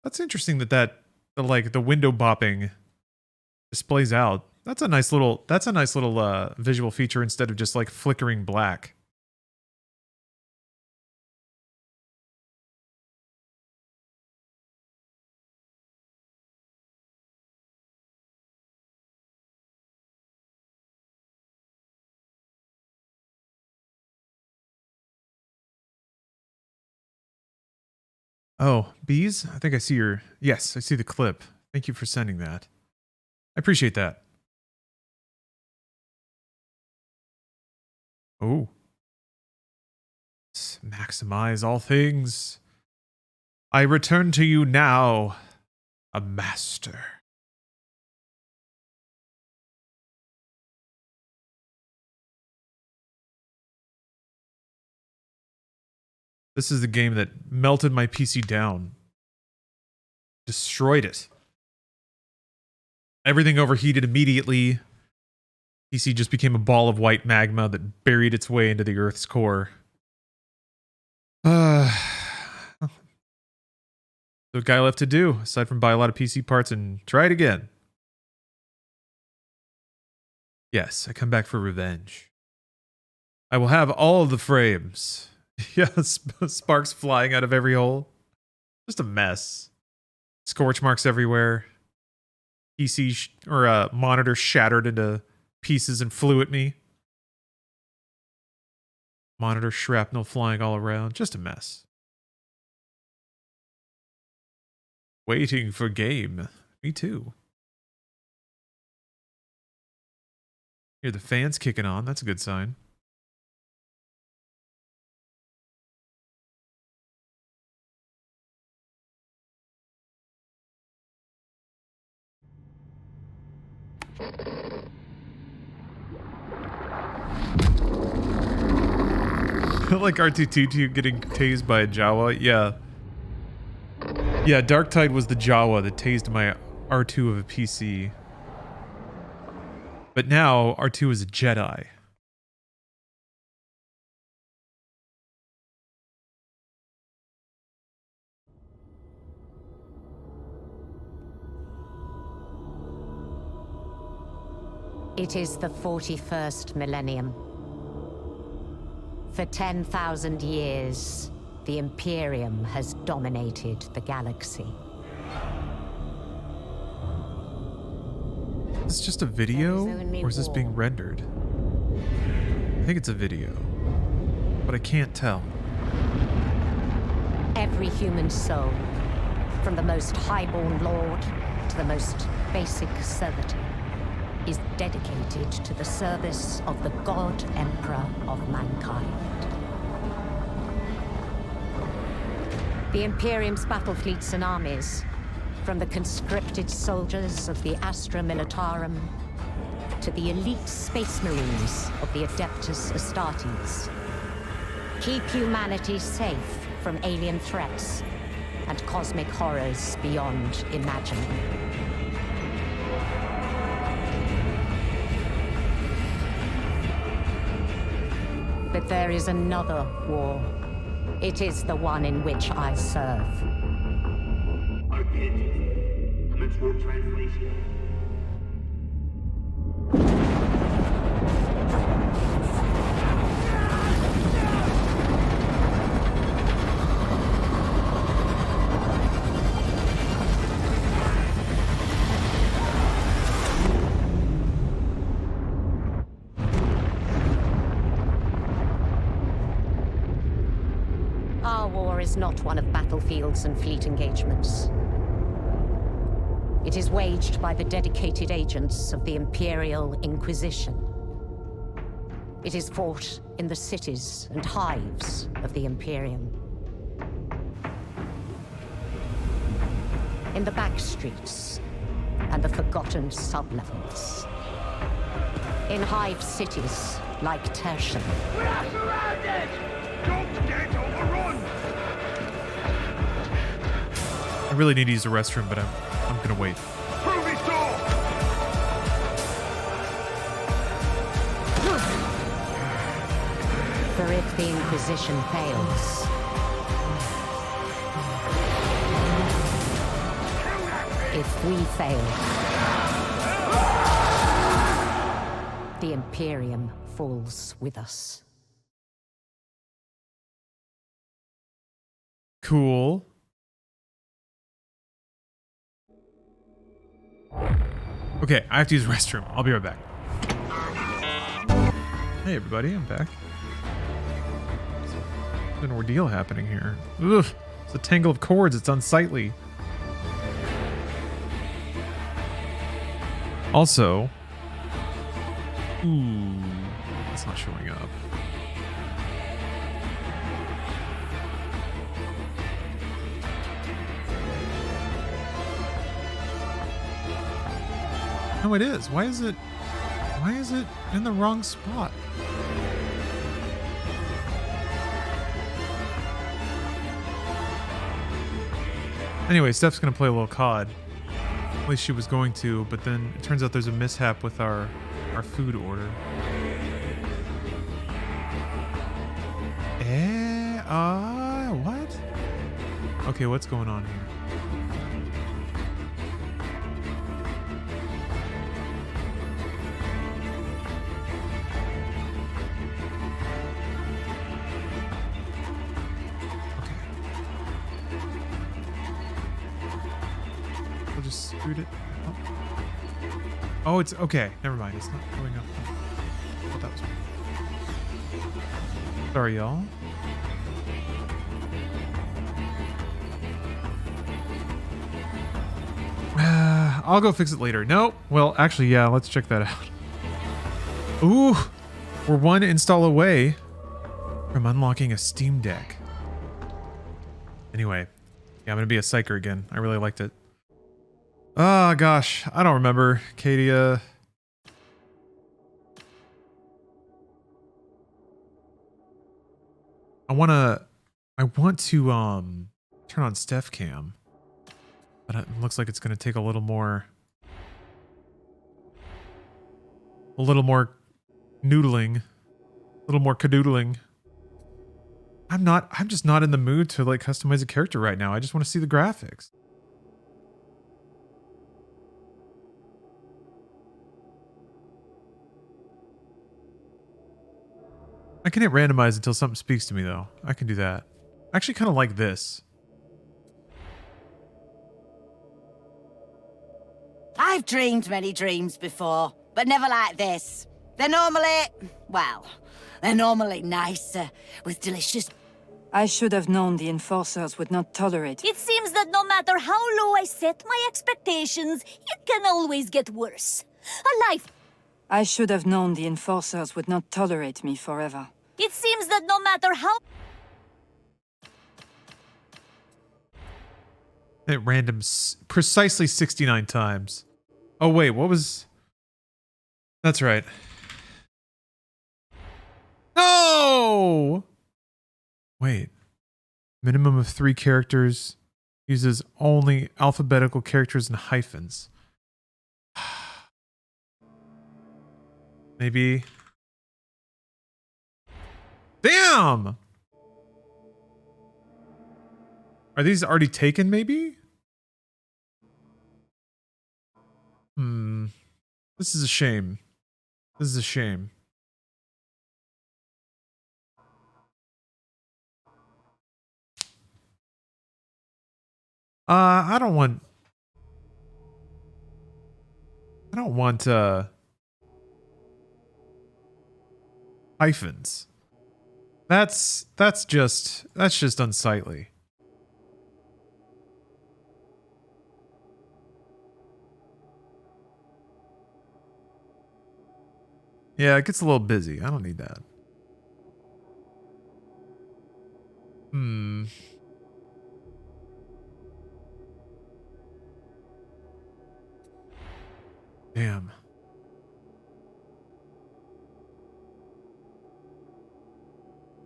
That's interesting like the window bopping displays out. That's a nice little visual feature instead of just like flickering black. Oh, bees? I think I see your... Yes, I see the clip. Thank you for sending that. I appreciate that. Oh. Let's maximize all things. I return to you now, a master. This is the game that melted my PC down. Destroyed it. Everything overheated immediately. PC just became a ball of white magma that buried its way into the Earth's core. The guy left to do, aside from buy a lot of PC parts and try it again. Yes, I come back for revenge. I will have all of the frames. Yeah, sparks flying out of every hole. Just a mess. Scorch marks everywhere. PC monitor shattered into pieces and flew at me. Monitor shrapnel flying all around. Just a mess. Waiting for game. Me too. Hear the fans kicking on. That's a good sign. Like R2-D2 getting tased by a Jawa. Yeah. Yeah, Darktide was the Jawa that tased my R2 of a PC. But now R2 is a Jedi. It is the 41st millennium. For 10,000 years, the Imperium has dominated the galaxy. Is this just a video, or is this being rendered? I think it's a video, but I can't tell. Every human soul, from the most highborn lord to the most basic servitor, is dedicated to the service of the God Emperor of mankind. The Imperium's battle fleets and armies, from the conscripted soldiers of the Astra Militarum to the elite space marines of the Adeptus Astartes, keep humanity safe from alien threats and cosmic horrors beyond imagining. But there is another war. It is the one in which I serve. Commence war translation. Our war is not one of battlefields and fleet engagements. It is waged by the dedicated agents of the Imperial Inquisition. It is fought in the cities and hives of the Imperium. In the back streets and the forgotten sublevels. In hive cities like Tertium. We are surrounded! Don't get overrun! I really need to use the restroom, but I'm gonna wait. Through this door! For if the Inquisition fails, If we fail, the Imperium falls with us. Cool. Okay, I have to use the restroom. I'll be right back. Hey everybody, I'm back. There's an ordeal happening here. Ugh, it's a tangle of cords. It's unsightly. Also, ooh, it's not showing up. No, it is. Why is it in the wrong spot? Anyway, Steph's gonna play a little COD. At least she was going to, but then it turns out there's a mishap with our food order. What? Okay, what's going on here? Just screwed it up. Oh, it's okay. Never mind. It's not going up. I thought that was weird. Sorry, y'all. I'll go fix it later. Nope. Well, actually, yeah. Let's check that out. Ooh, we're one install away from unlocking a Steam Deck. Anyway, yeah, I'm gonna be a psycher again. I really liked it. Oh gosh, I don't remember, Katia. I want to turn on Steph Cam, but it looks like it's going to take a little more noodling, a little more cadoodling. I'm just not in the mood to like customize a character right now. I just want to see the graphics. I can hit randomize until something speaks to me, though. I can do that. I actually kind of like this. I've dreamed many dreams before, but never like this. They're normally nicer, with delicious... I should have known the enforcers would not tolerate it. It seems that no matter how low I set my expectations, it can always get worse. A life... I should have known the enforcers would not tolerate me forever. It seems that no matter how... It random precisely 69 times. Oh wait, what was... That's right. No! Wait. Minimum of 3 characters. Uses only alphabetical characters and hyphens. Maybe... Damn! Are these already taken, maybe? This is a shame. This is a shame. I don't want hyphens. That's just unsightly. Yeah, it gets a little busy. I don't need that. Damn.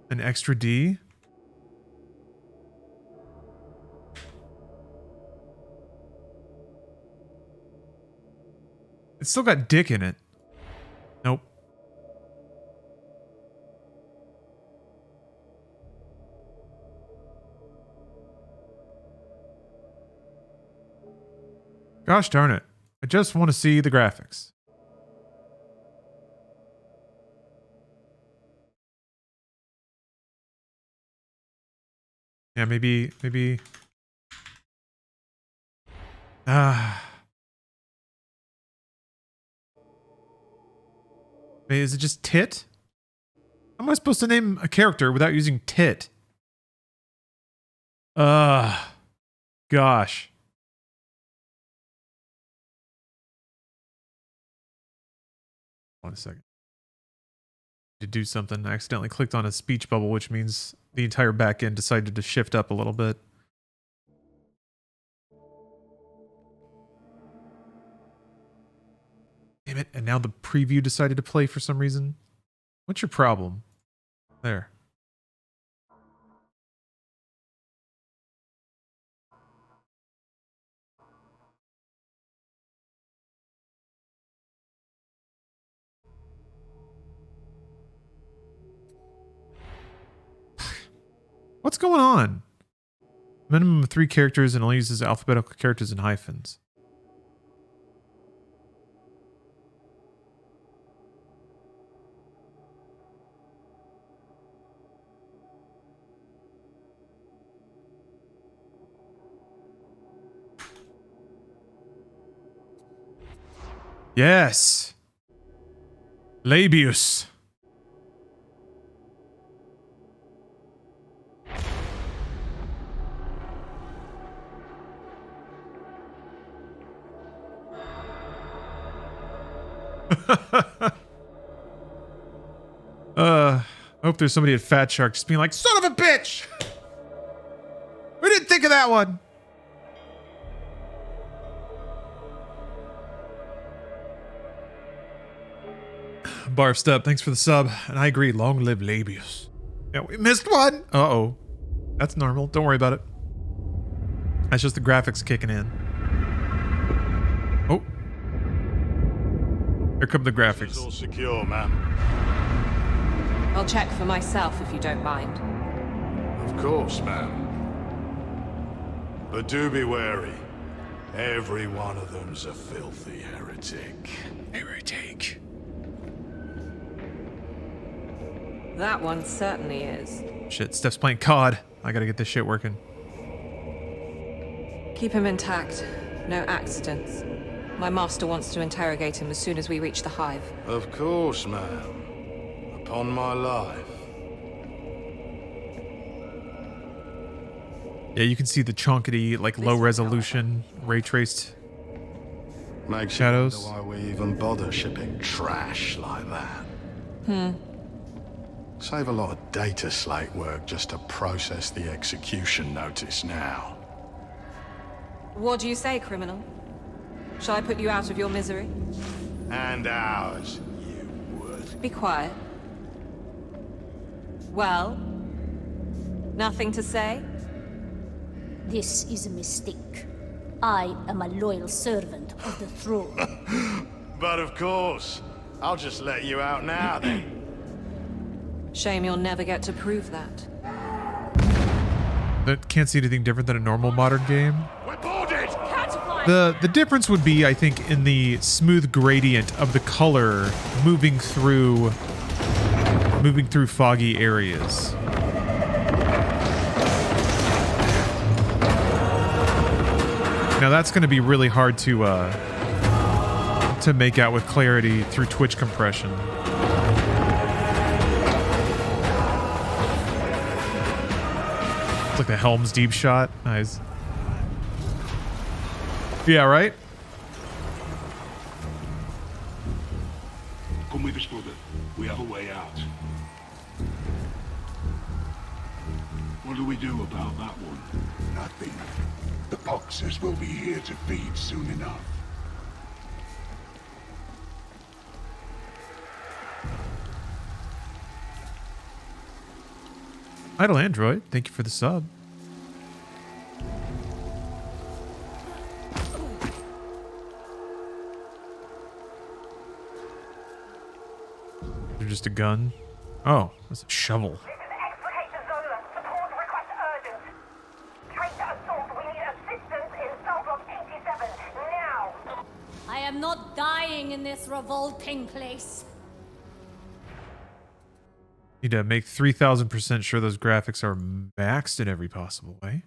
An extra D? It's still got dick in it. Nope. Gosh darn it. I just want to see the graphics. Yeah, maybe. Wait, is it just tit? How am I supposed to name a character without using tit? Gosh. One second. To do something, I accidentally clicked on a speech bubble, which means the entire back end decided to shift up a little bit. Damn it, and now the preview decided to play for some reason. What's your problem? There. What's going on? Minimum of 3 characters and only uses alphabetical characters and hyphens. Yes. Labius. I hope there's somebody at Fat Shark just being like, son of a bitch! We didn't think of that one! Barf Step, thanks for the sub. And I agree, long live Labius. Yeah, we missed one! Uh-oh. That's normal, don't worry about it. That's just the graphics kicking in. Oh. Here come the graphics. It's all secure, ma'am. I'll check for myself if you don't mind. Of course, ma'am. But do be wary. Every one of them's a filthy heretic. Heretic. That one certainly is. Shit, Steph's playing COD. I gotta get this shit working. Keep him intact. No accidents. My master wants to interrogate him as soon as we reach the hive. Of course, ma'am. Upon my life. Yeah, you can see the chunkety, like low resolution, ray traced Makes shadows. you wonder why we even bother shipping trash like that. Save a lot of data slate work just to process the execution notice now. What do you say, criminal? Shall I put you out of your misery? And ours, you would. Be quiet. Well? Nothing to say? This is a mistake. I am a loyal servant of the throne. But of course, I'll just let you out now then. Shame you'll never get to prove that. That can't see anything different than a normal modern game. We're boarded! The difference would be, I think, in the smooth gradient of the color moving through foggy areas. Now that's going to be really hard to make out with clarity through Twitch compression. It's like the Helm's Deep shot. Nice. Yeah, right? Come with us, brother. We have a way out. What do we do about that one? Nothing. The boxers will be here to feed soon enough. Idle Android, thank you for the sub. They're just a gun. Oh, that's a shovel. This is Explication Zola. Support request urgent. Traitor assault. We need assistance in cell block 87. Now. am not dying in this revolting place. Need to make 3,000% sure those graphics are maxed in every possible way.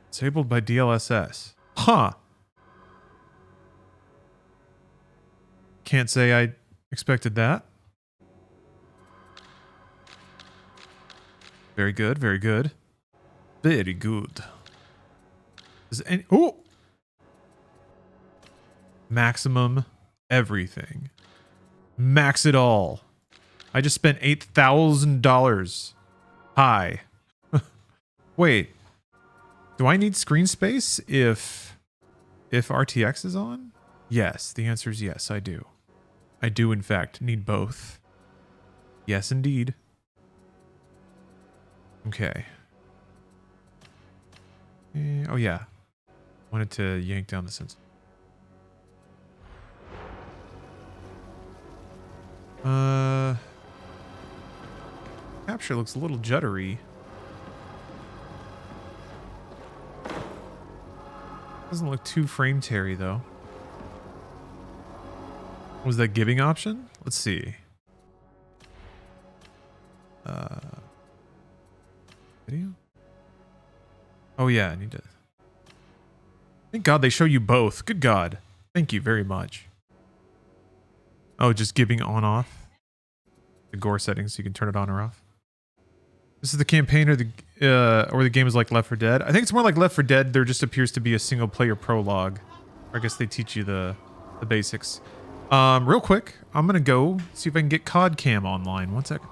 Disabled by DLSS. Huh. Can't say I expected that. Very good, very good. Very good. Is any oh, maximum everything. Max it all. I just spent $8,000. Hi. Wait. Do I need screen space if RTX is on? Yes, the answer is yes, I do. I do in fact need both. Yes, indeed. Okay. Oh yeah. Wanted to yank down the sensor. Capture looks a little juddery. Doesn't look too frame teary though. Was that giving option? Let's see. Video? Oh yeah, I need to. Thank God they show you both. Good God. Thank you very much. Oh, just giving on off. The gore settings so you can turn it on or off. This is the campaign or the game is like Left 4 Dead. I think it's more like Left 4 Dead. There just appears to be a single player prologue. Or I guess they teach you the basics. Real quick, I'm gonna go see if I can get COD Cam online. 1 second.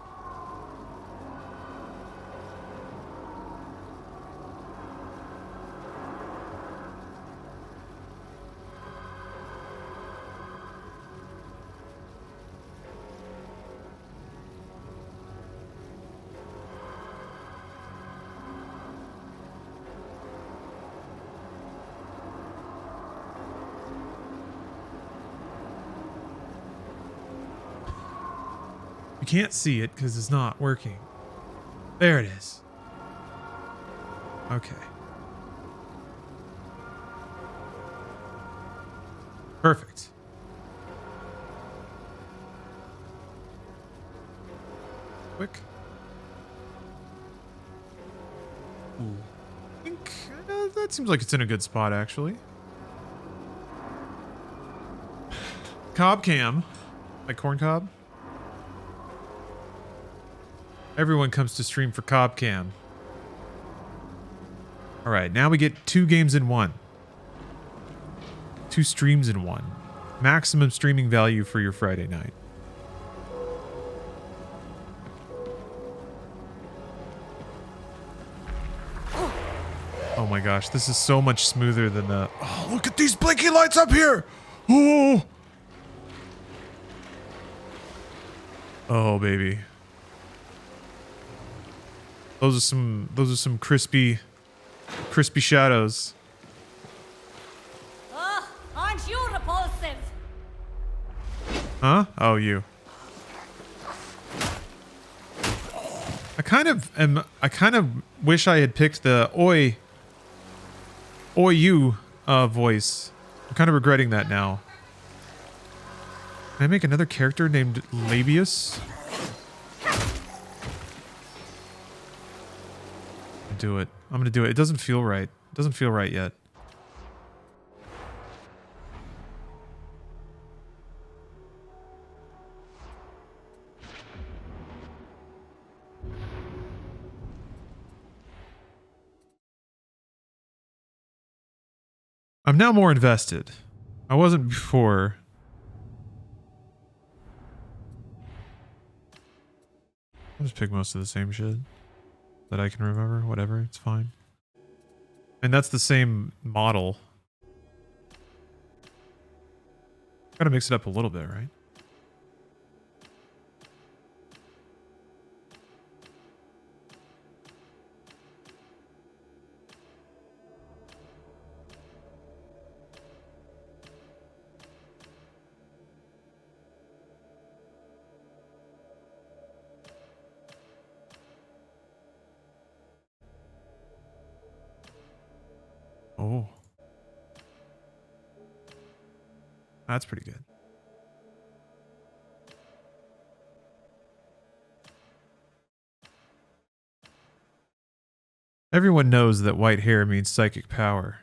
Can't see it because it's not working. There it is. Okay. Perfect. Quick. Ooh. I think that seems like it's in a good spot actually. Cob Cam. Like corn cob. Everyone comes to stream for Cob Cam. All right, now we get 2 games in 1. 2 streams in 1. Maximum streaming value for your Friday night. Oh my gosh, this is so much smoother than the... Oh, look at these blinky lights up here! Oh! Oh, baby. Those are some crispy shadows. Aren't you repulsive? Huh? Oh, you. I kind of wish I had picked the oi you voice. I'm kind of regretting that now. Can I make another character named Labius? Do it. I'm gonna do it. It doesn't feel right. It doesn't feel right yet. I'm now more invested. I wasn't before. I'll just pick most of the same shit that I can remember. Whatever, it's fine. And that's the same model. Gotta mix it up a little bit, right? Oh. That's pretty good. Everyone knows that white hair means psychic power.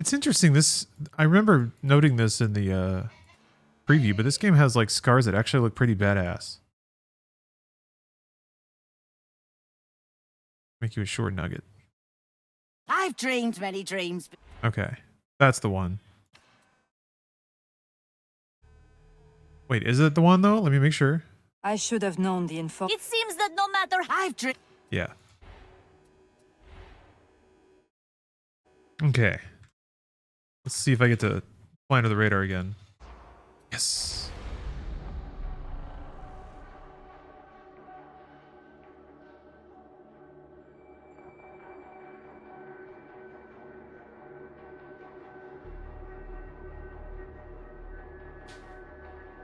It's interesting. I remember noting this in the preview, but this game has like scars that actually look pretty badass. Make you a short nugget. I've dreamed many dreams. Okay, that's the one. Wait, is it the one though? Let me make sure. I should have known the info. It seems that no matter I've dreamed. Yeah. Okay. Let's see if I get to fly under the radar again. Yes.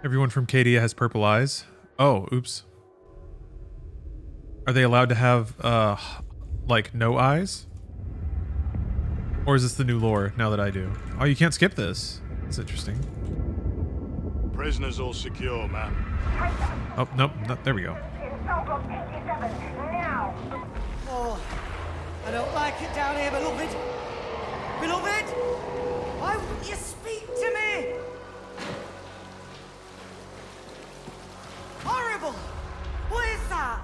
Everyone from Cadia has purple eyes. Oh, oops. Are they allowed to have, like, no eyes? Or is this the new lore, now that I do? Oh, you can't skip this. That's interesting. Prisoners all secure, man. Oh, nope, there we go. In Sonntag 87, now! Oh, I don't like it down here, beloved. Beloved, why won't you speak to me? Horrible! What is that?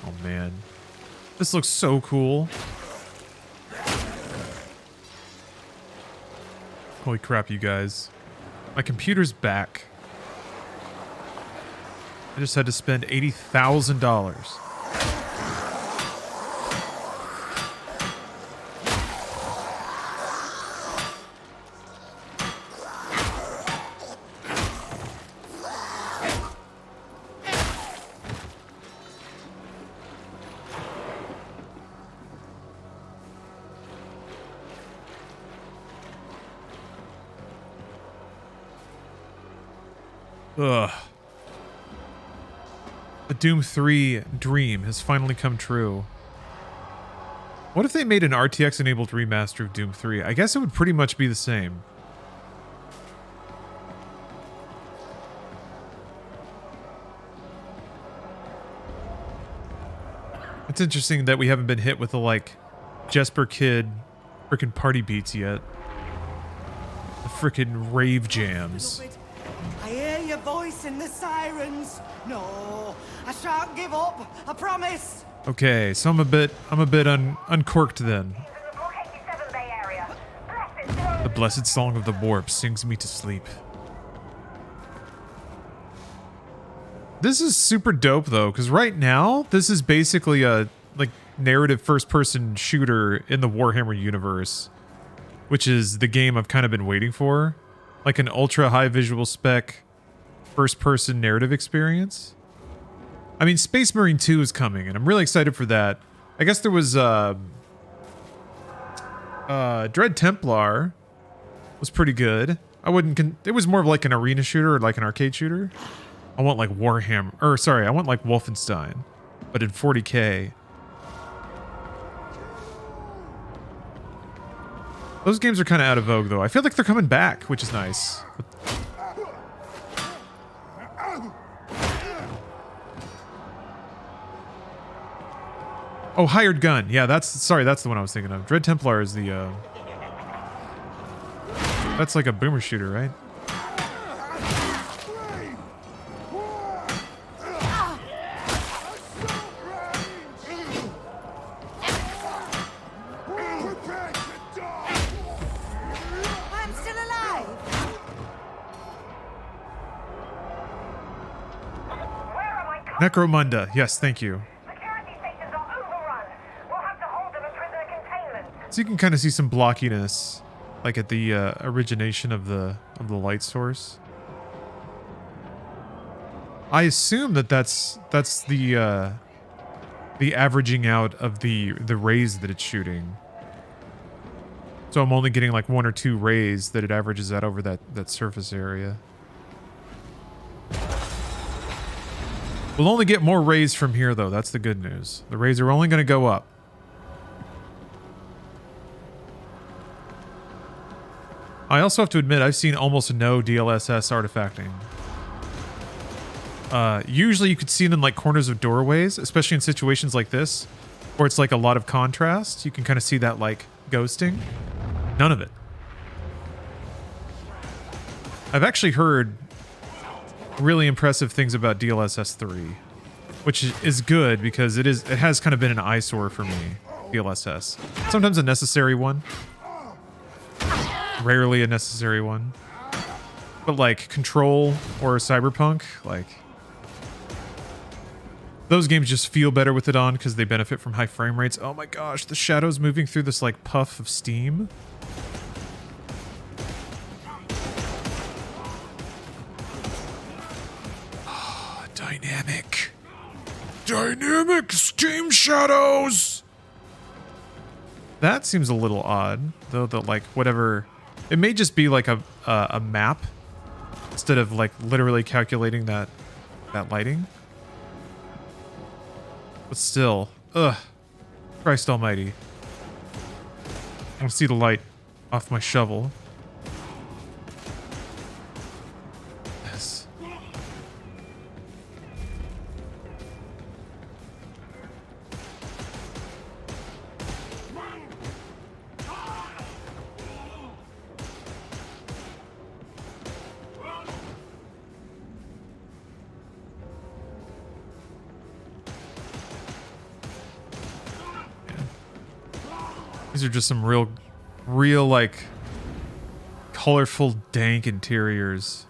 Oh man, this looks so cool. Holy crap, you guys. My computer's back. I just had to spend $80,000. Ugh. A Doom 3 dream has finally come true. What if they made an RTX-enabled remaster of Doom 3? I guess it would pretty much be the same. It's interesting that we haven't been hit with the, like, Jesper Kid frickin' party beats yet. The frickin' rave jams. Beloved, I hear your voice in the sirens. No, I shan't give up. I promise. Okay, so I'm a bit uncorked then. In the Block 87 Bay Area. Blessed The blessed song of the warp sings me to sleep. This is super dope though, because right now this is basically a like narrative first-person shooter in the Warhammer universe, which is the game I've kind of been waiting for, like an ultra high visual spec first-person narrative experience. I mean, Space Marine 2 is coming, and I'm really excited for that. I guess there was Dread Templar was pretty good. I wouldn't. It was more of like an arena shooter or like an arcade shooter. I want like Warhammer, or sorry, I want like Wolfenstein, but in 40K. Those games are kind of out of vogue, though. I feel like they're coming back, which is nice. Oh, Hired Gun. Yeah, that's the one I was thinking of. Dread Templar is the that's like a boomer shooter, right? I'm still alive. Necromunda. Yes, thank you. Security stations are overrun. We'll have to hold them in prisoner containment. So you can kind of see some blockiness, like at the origination of the light source. I assume that that's the averaging out of the rays that it's shooting. So I'm only getting like 1 or 2 rays that it averages out over that surface area. We'll only get more rays from here though. That's the good news. The rays are only going to go up. I also have to admit I've seen almost no DLSS artifacting. Usually you could see it in like corners of doorways, especially in situations like this, where it's like a lot of contrast. You can kind of see that like ghosting. None of it. I've actually heard really impressive things about DLSS 3, which is good because it has kind of been an eyesore for me, DLSS. Sometimes a necessary one. Rarely a necessary one. But like Control or Cyberpunk, like those games just feel better with it on because they benefit from high frame rates. Oh my gosh, the shadows moving through this like puff of steam. Oh, dynamic steam shadows. That seems a little odd, though. That like whatever, it may just be like a map instead of like literally calculating that lighting. But still, ugh, Christ almighty. I don't see the light off my shovel. Yes. These are just some real like colorful, dank interiors.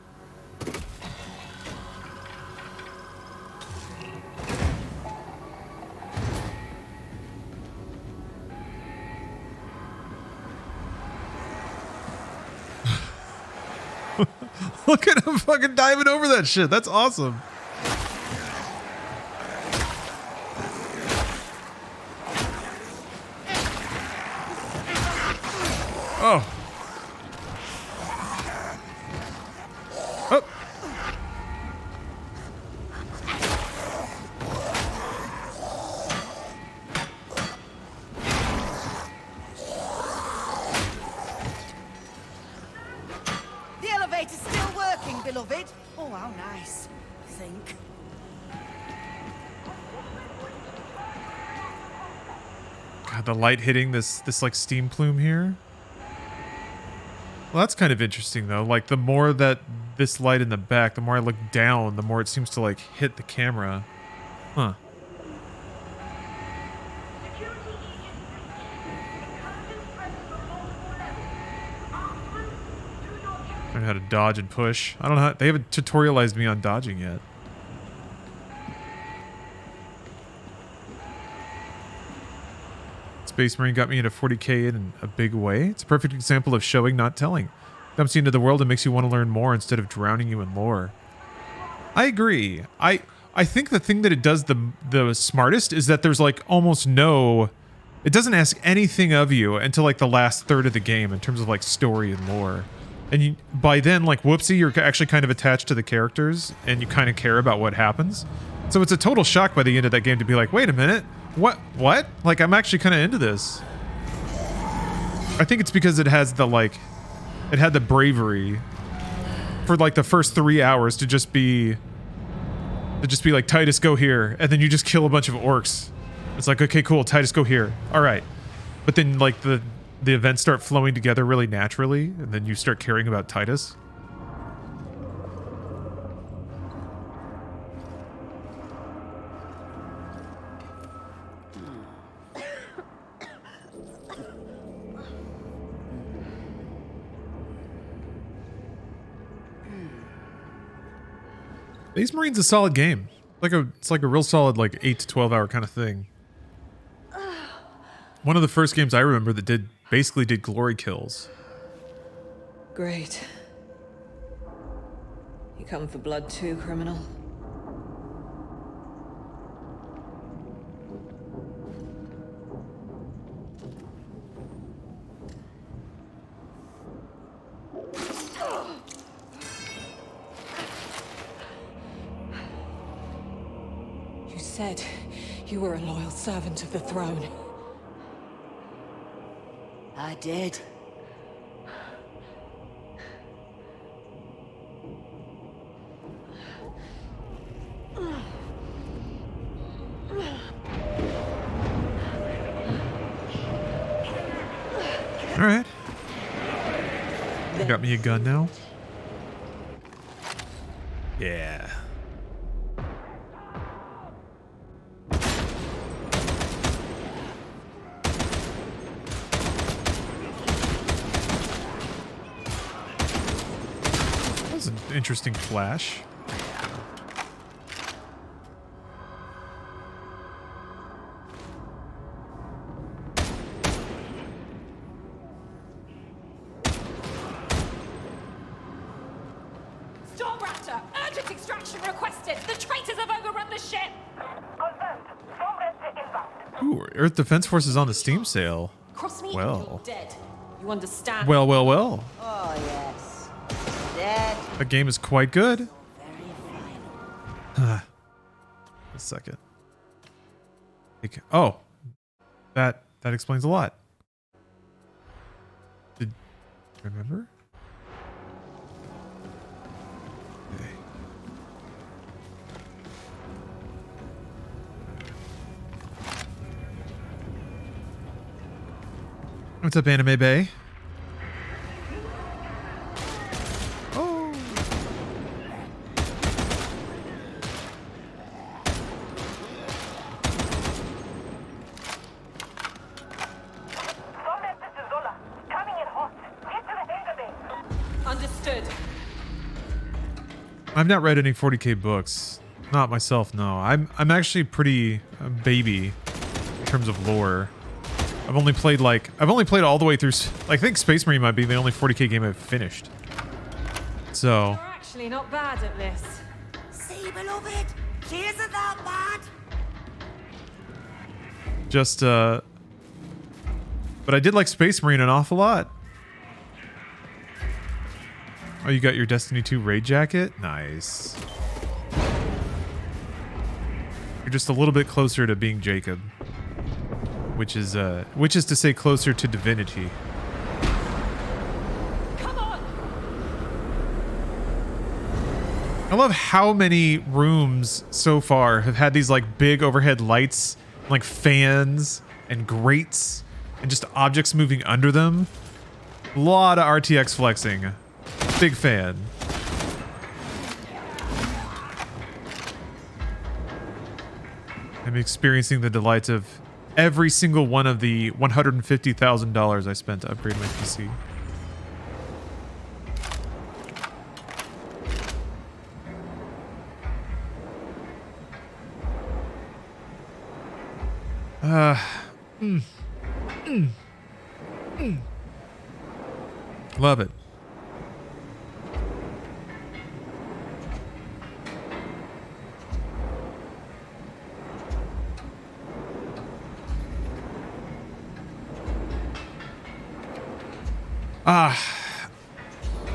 Look at him fucking diving over that shit. That's awesome. Oh. Oh. The elevator's still working, beloved. Oh, how nice. Think. God, the light hitting this like steam plume here. Well, that's kind of interesting though. Like the more that this light in the back, the more I look down, the more it seems to like hit the camera. Huh. Learn how to dodge and push. I don't know how, they haven't tutorialized me on dodging yet. Space Marine got me into 40k in a big way. It's a perfect example of showing, not telling. Dumps you into the world and makes you want to learn more instead of drowning you in lore. I agree. I think the thing that it does the smartest is that there's like almost no... It doesn't ask anything of you until like the last third of the game in terms of like story and lore. And you, by then, like, whoopsie, you're actually kind of attached to the characters and you kind of care about what happens. So it's a total shock by the end of that game to be like, wait a minute. What? Like, I'm actually kind of into this. I think it's because it has the, like... It had the bravery for, like, the first 3 hours to just be... like, Titus, go here. And then you just kill a bunch of orcs. It's like, okay, cool, Titus, go here. Alright. But then, like, the events start flowing together really naturally. And then you start caring about Titus. Space Marine's a solid game. It's like a real solid like 8 to 12 hour kind of thing. One of the first games I remember that basically did glory kills. Great. You come for blood too, criminal? You said you were a loyal servant of the throne. I did. All right. You got me a gun now? Yeah. That was an interesting flash. Stormraptor, urgent extraction requested. The traitors have overrun the ship. Confirmed. Stormraptor inbound. Ooh, Earth Defense Force is on the Steam sale. Cross me Well. and you're dead. You understand? Well, well, well. Oh, yes. Dead. That game is quite good. Very final. A second. Oh, that explains a lot. Did you remember? Okay. What's up, Anime Bay? Oh. Stormraptor to Zola. Coming in hot. Get to the database. Understood. I've not read any 40k books. Not myself, no. I'm actually pretty baby in terms of lore. I've only played all the way through. I think Space Marine might be the only 40k game I've finished. So. You're actually not bad at this. See, beloved? She isn't that bad. Just but I did like Space Marine an awful lot. Oh, you got your Destiny 2 raid jacket? Nice. You're just a little bit closer to being Jacob. Which is to say closer to divinity. Come on! I love how many rooms so far have had these like big overhead lights, like fans and grates, and just objects moving under them. A lot of RTX flexing. Big fan. I'm experiencing the delights of every single one of the $150,000 I spent to upgrade my PC. Love it.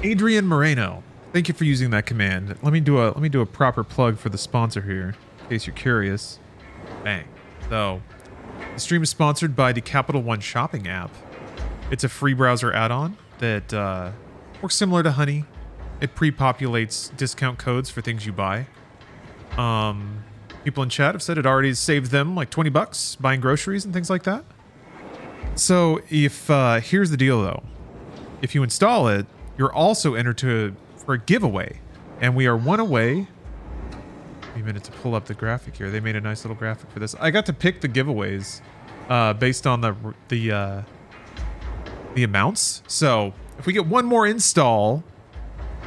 Adrian Moreno, thank you for using that command. Let me do a proper plug for the sponsor here, in case you're curious. Bang. So, the stream is sponsored by the Capital One shopping app. It's a free browser add-on that works similar to Honey. It pre-populates discount codes for things you buy. People in chat have said it already saved them like $20 buying groceries and things like that. So if here's the deal though, if you install it, you're also entered for a giveaway, and we are one away. Give me a minute to pull up the graphic here. They made a nice little graphic for this. I got to pick the giveaways based on the amounts. So if we get one more install,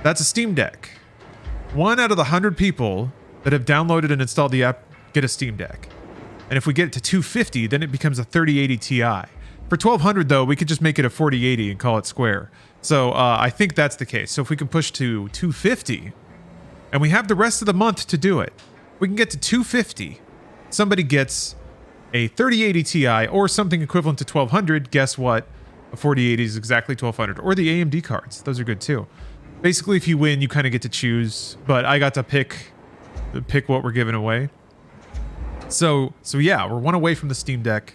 that's a Steam Deck. 1 out of the 100 people that have downloaded and installed the app get a Steam Deck. And if we get it to 250, then it becomes a 3080 Ti. For 1200 though, we could just make it a 4080 and call it square. So I think that's the case. So if we can push to 250, and we have the rest of the month to do it, we can get to 250. Somebody gets a 3080 Ti or something equivalent to 1200. Guess what? A 4080 is exactly 1200. Or the AMD cards. Those are good too. Basically, if you win, you kind of get to choose. But I got to pick what we're giving away. So yeah, we're one away from the Steam Deck.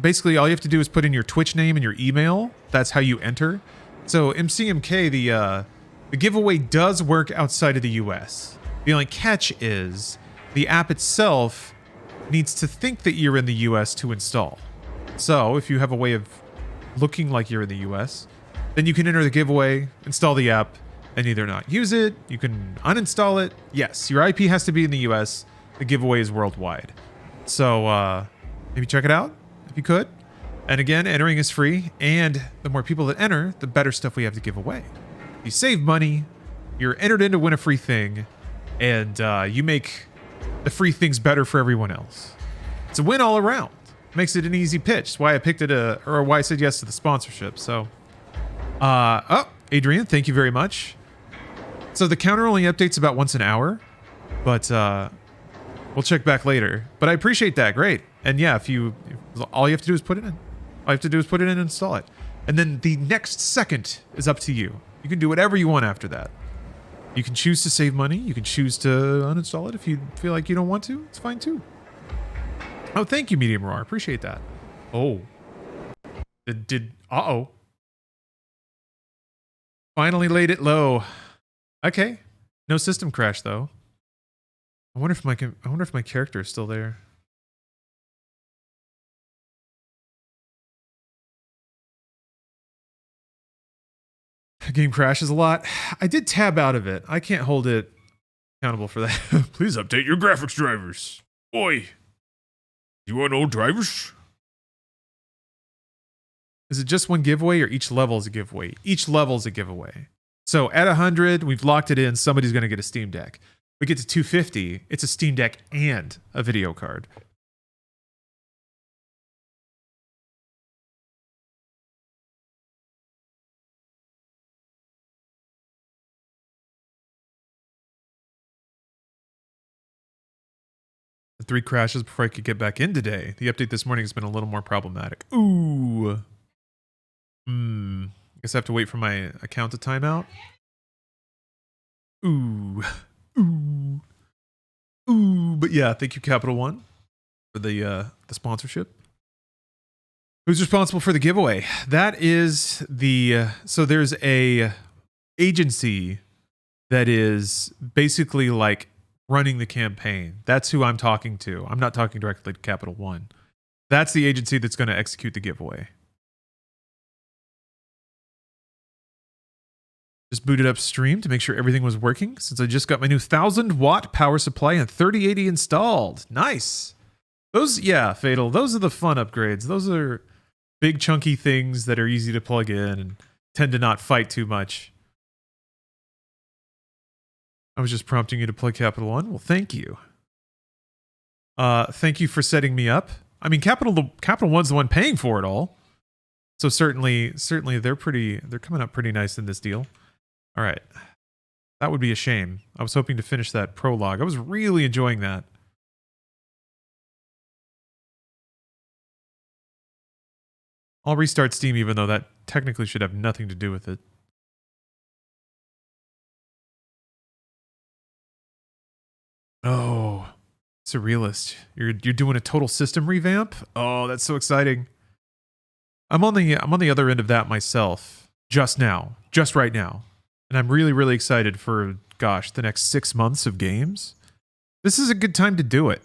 Basically all you have to do is put in your Twitch name and your email. That's how you enter. So MCMK, the giveaway does work outside of the US. The only catch is the app itself needs to think that you're in the US to install. So if you have a way of looking like you're in the US, then you can enter the giveaway, install the app, and either not use it, you can uninstall it. Yes, your IP has to be in the US. The giveaway is worldwide. So maybe check it out if you could. And again, entering is free, and the more people that enter, the better stuff we have to give away. You save money, you're entered in to win a free thing, and you make the free things better for everyone else. It's a win all around. Makes it an easy pitch. That's why I picked it, or why I said yes to the sponsorship. So, Adrian, thank you very much. So the counter only updates about once an hour, but we'll check back later. But I appreciate that. Great. And yeah, all you have to do is put it in. All you have to do is put it in and install it. And then the next second is up to you. You can do whatever you want after that. You can choose to save money. You can choose to uninstall it if you feel like you don't want to. It's fine too. Oh, thank you, Medium Roar. Appreciate that. Oh. Uh-oh. Finally laid it low. Okay. No system crash though. I wonder if my character is still there. Game crashes a lot. I did tab out of it. I can't hold it accountable for that. Please update your graphics drivers. Oi. You want old drivers? Is it just one giveaway or each level is a giveaway? Each level is a giveaway. So at 100, we've locked it in. Somebody's going to get a Steam Deck. We get to 250, it's a Steam Deck and a video card. The 3 crashes before I could get back in today. The update this morning has been a little more problematic. Ooh. Guess I have to wait for my account to time out. Ooh. Ooh. Ooh. But yeah, thank you, Capital One, for the sponsorship. Who's responsible for the giveaway? That is the so there's a agency that is basically like running the campaign. That's who I'm talking to. I'm not talking directly to Capital One. That's the agency that's going to execute the giveaway. Just booted up stream to make sure everything was working since I just got my new 1000-watt power supply and 3080 installed. Nice. Those, yeah, Fatal, those are the fun upgrades. Those are big chunky things that are easy to plug in and tend to not fight too much. I was just prompting you to play Capital One. Well, thank you. Thank you for setting me up. I mean, Capital One's the one paying for it all. So certainly they're coming up pretty nice in this deal. All right. That would be a shame. I was hoping to finish that prologue. I was really enjoying that. I'll restart Steam even though that technically should have nothing to do with it. Oh, Surrealist. You're doing a total system revamp? Oh, that's so exciting. I'm on the other end of that myself. Just right now. And I'm really, really excited for, gosh, the next 6 months of games. This is a good time to do it.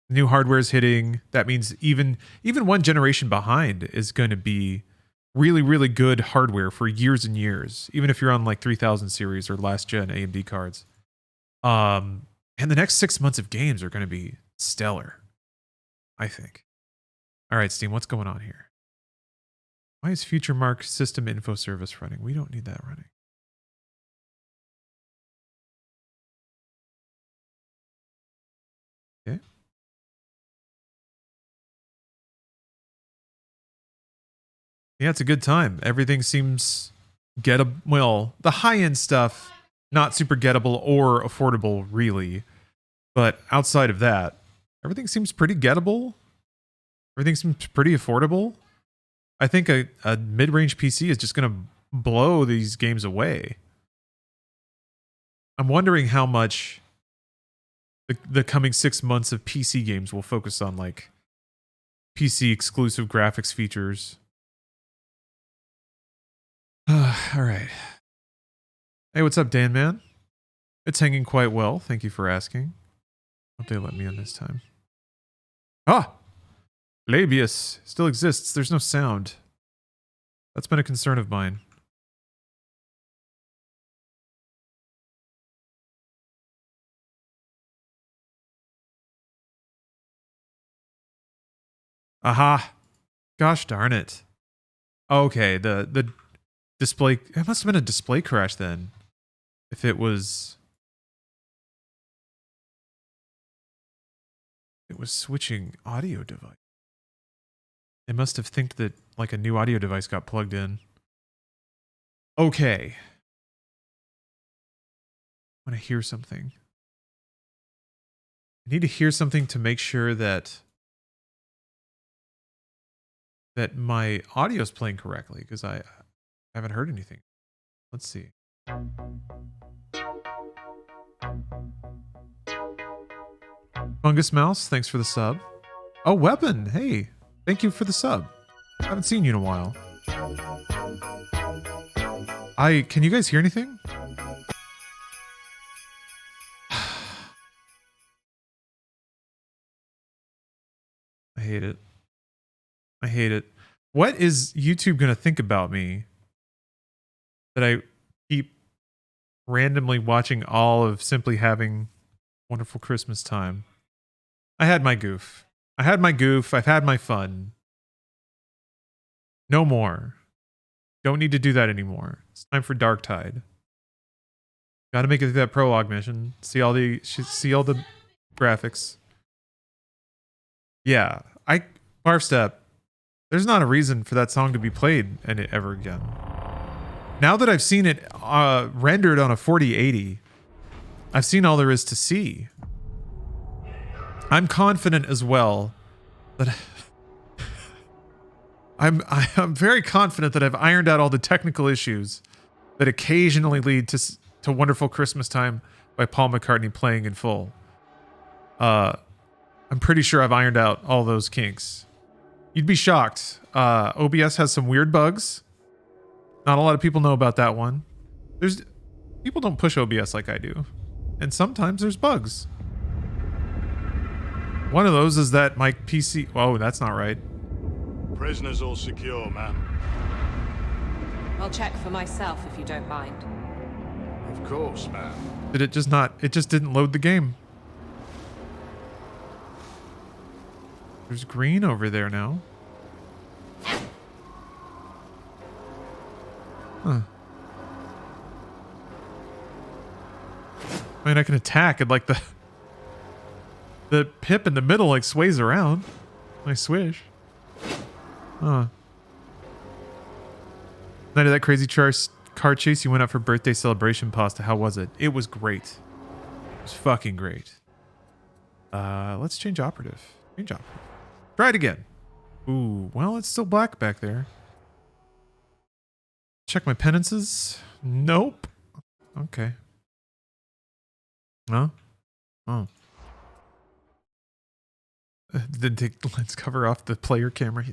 New hardware's hitting. That means even one generation behind is going to be really, really good hardware for years and years. Even if you're on like 3000 series or last gen AMD cards. And the next 6 months of games are going to be stellar, I think. All right, Steam, what's going on here? Why is FutureMark System Info Service running? We don't need that running. Yeah, it's a good time. Everything seems gettable. Well, the high-end stuff, not super gettable or affordable, really. But outside of that, everything seems pretty gettable. Everything seems pretty affordable. I think a mid-range PC is just going to blow these games away. I'm wondering how much the coming 6 months of PC games will focus on, like, PC exclusive graphics features. All right. Hey, what's up, Dan Man? It's hanging quite well. Thank you for asking. Hope they let me in this time. Ah! Labius still exists. There's no sound. That's been a concern of mine. Aha! Gosh darn it. Okay, the display... It must have been a display crash then. If it was... It was switching audio device. They must have think that like a new audio device got plugged in. Okay. I want to hear something. I need to hear something to make sure that my audio is playing correctly, because I haven't heard anything. Let's see. Fungus Mouse, thanks for the sub. Oh, Weapon, hey, thank you for the sub. I haven't seen you in a while. Can you guys hear anything? I hate it. I hate it. What is YouTube gonna think about me that I keep randomly watching all of Simply Having Wonderful Christmas Time? I had my goof. I've had my fun. No more. Don't need to do that anymore. It's time for Darktide. Gotta make it through that prologue mission. See all the graphics. Yeah. Barfstep. There's not a reason for that song to be played ever again. Now that I've seen it rendered on a 4080, I've seen all there is to see. I'm confident as well that I'm very confident that I've ironed out all the technical issues that occasionally lead to Wonderful Christmas Time by Paul McCartney playing in full. I'm pretty sure I've ironed out all those kinks. You'd be shocked. OBS has some weird bugs. Not a lot of people know about that one. People don't push OBS like I do. And sometimes there's bugs. One of those is that my PC... Whoa, that's not right. Prisoners all secure, ma'am. I'll check for myself if you don't mind. Of course, ma'am. Did it just not... It just didn't load the game. There's green over there now. Huh. I mean, I can attack and like the pip in the middle like sways around. I swish. Huh. Night of that crazy car chase, you went out for birthday celebration pasta. How was it? It was great. It was fucking great. Let's change operative. Change operative. Try it again. Ooh, well, it's still black back there. Check my penances. Nope. Okay. No? Oh. Then take the lens cover off the player camera.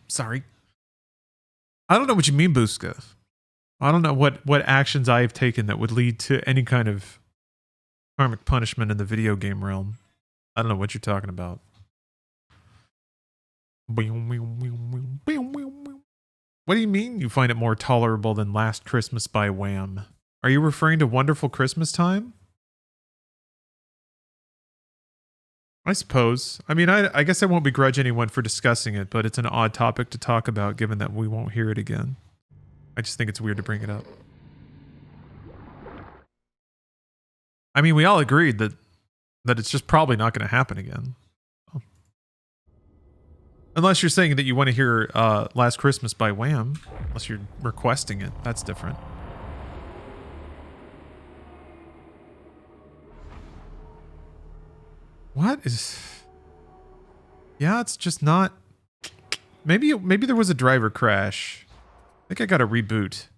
Sorry. I don't know what you mean, Buska. I don't know what actions I have taken that would lead to any kind of karmic punishment in the video game realm. I don't know what you're talking about. What do you mean you find it more tolerable than Last Christmas by Wham? Are you referring to Wonderful Christmas Time? I suppose. I mean, I guess I won't begrudge anyone for discussing it, but it's an odd topic to talk about given that we won't hear it again. I just think it's weird to bring it up. I mean, we all agreed that it's just probably not going to happen again. Unless you're saying that you want to hear Last Christmas by Wham. Unless you're requesting it. That's different. What is... Yeah, it's just not... Maybe there was a driver crash. I think I got a reboot.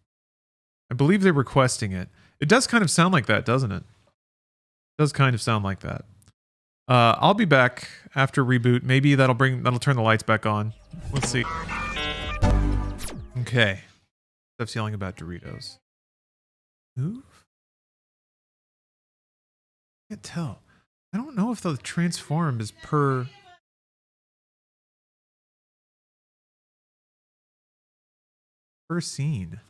I believe they're requesting it. It does kind of sound like that, doesn't it? It does kind of sound like that. I'll be back after reboot. Maybe that'll turn the lights back on. Let's see. Okay. Stuff's yelling about Doritos. Move? I can't tell. I don't know if the transform is per scene.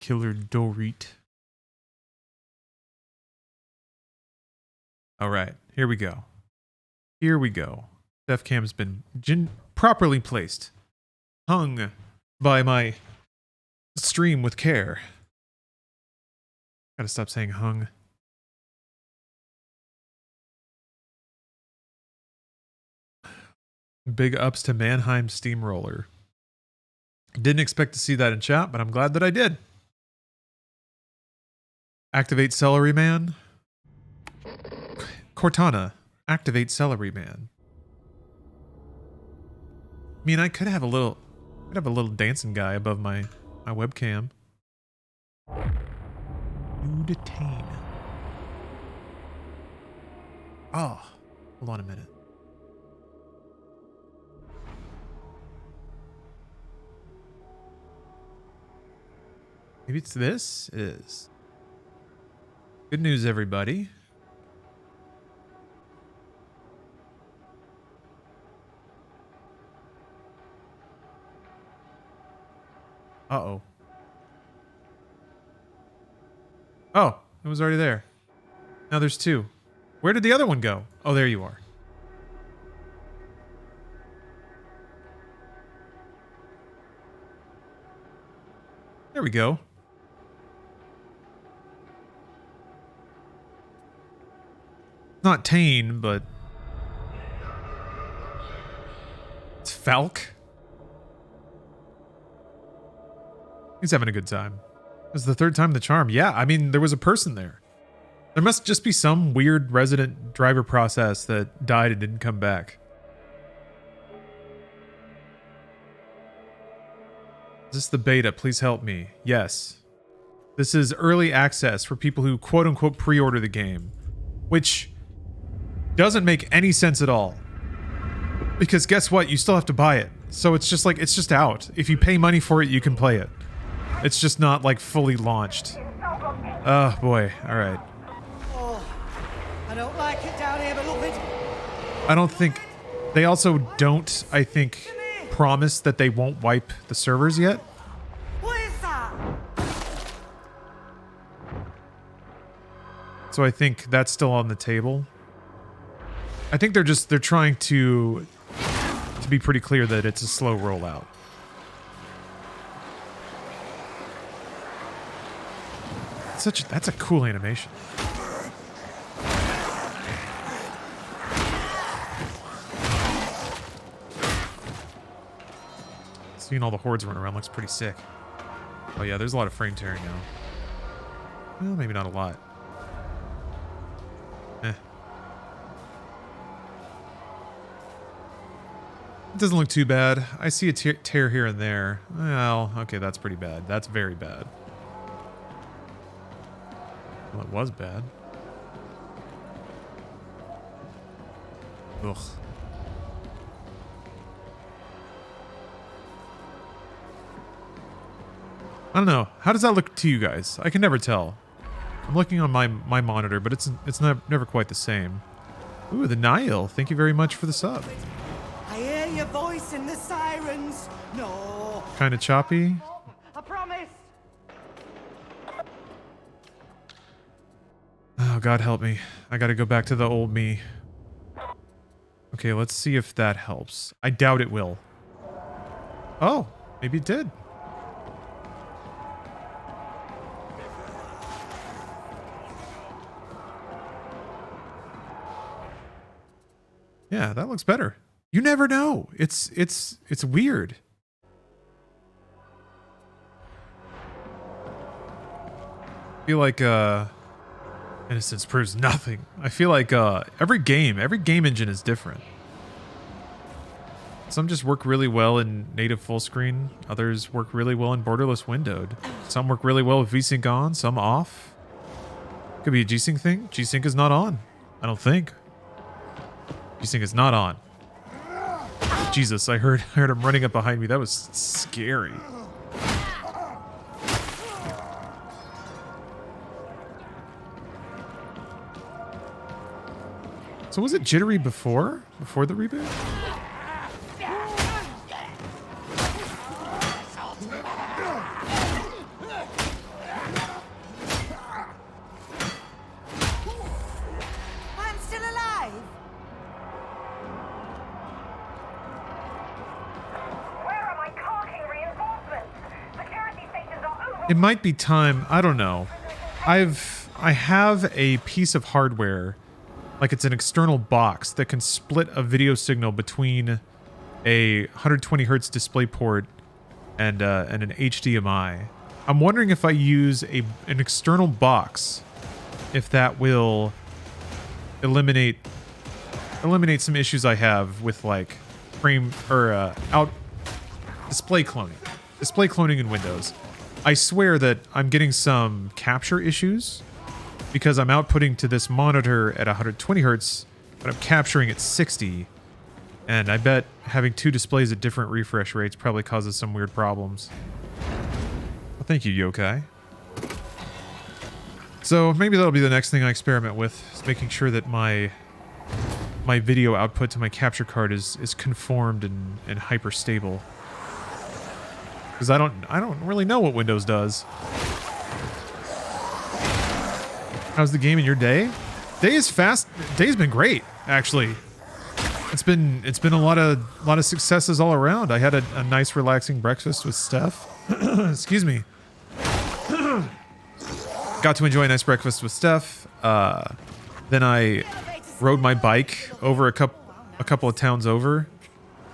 Killer Dorit. All right, here we go. Here we go. Defcam's been properly placed. Hung by my stream with care. Gotta stop saying hung. Big ups to Mannheim Steamroller. Didn't expect to see that in chat, but I'm glad that I did. Activate Celery Man. Cortana, activate Celery Man. I mean, I could have a little dancing guy above my webcam. You detain. Oh, hold on a minute. Maybe it's this? It is. Good news, everybody. Uh-oh. Oh, it was already there. Now there's two. Where did the other one go? Oh, there you are. There we go. Not Tane, but it's Falk. He's having a good time. It was the third time the charm. Yeah, I mean, there was a person there. There must just be some weird resident driver process that died and didn't come back. Is this the beta? Please help me. Yes. This is early access for people who quote-unquote pre-order the game. Which doesn't make any sense at all. Because guess what? You still have to buy it. So it's just like, it's just out. If you pay money for it, you can play it. It's just not like fully launched. Oh boy, alright. Oh, I don't like it down here, but love it. I don't think... They also don't, I think, promise that they won't wipe the servers yet. What is that? So I think that's still on the table. I think they're trying to be pretty clear that it's a slow rollout. That's a cool animation. Seeing all the hordes run around looks pretty sick. Oh yeah, there's a lot of frame tearing now. Well, maybe not a lot. It doesn't look too bad. I see a tear here and there. Well, okay, that's pretty bad. That's very bad. Well, it was bad. Ugh. I don't know. How does that look to you guys? I can never tell. I'm looking on my monitor, but it's never quite the same. Ooh, the Nile. Thank you very much for the sub. I hear your voice in the sirens. No. Kind of choppy. I promise. Oh, God help me. I gotta go back to the old me. Okay, let's see if that helps. I doubt it will. Oh, maybe it did. Yeah, that looks better. You never know. It's weird. I feel like Innocence proves nothing. I feel like every game engine is different. Some just work really well in native full screen. Others work really well in borderless windowed. Some work really well with VSync on, some off. Could be a G-Sync thing. G-Sync is not on. I don't think. G-Sync is not on. Jesus, I heard him running up behind me. That was scary. So was it jittery before the reboot? I'm still alive. Where are my caulking reinforcements? Security stations are over. It might be time. I don't know. I have a piece of hardware, like it's an external box that can split a video signal between a 120 hertz display port and an HDMI. I'm wondering if I use an external box, if that will eliminate some issues I have with like frame or display cloning in Windows. I swear that I'm getting some capture issues because I'm outputting to this monitor at 120 hertz, but I'm capturing at 60. And I bet having two displays at different refresh rates probably causes some weird problems. Well, thank you, Yokai. So maybe that'll be the next thing I experiment with, is making sure that my video output to my capture card is conformed and hyper stable. Because I don't really know what Windows does. How's the game in your day? Day is fast. Day's been great, actually. It's been a lot of successes all around. I had a nice relaxing breakfast with Steph. Excuse me. Got to enjoy a nice breakfast with Steph. Then I rode my bike over a couple of towns over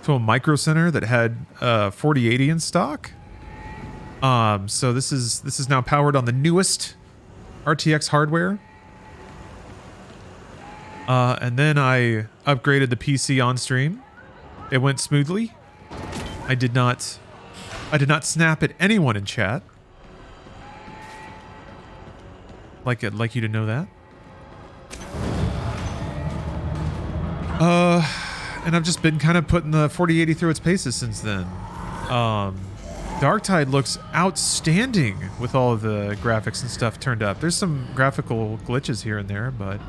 to a micro center that had 4080 in stock. So this is now powered on the newest RTX hardware. And then I upgraded the PC on stream. It went smoothly. I did not snap at anyone in chat. I'd like you to know that. And I've just been kind of putting the 4080 through its paces since then. Darktide looks outstanding with all of the graphics and stuff turned up. There's some graphical glitches here and there, but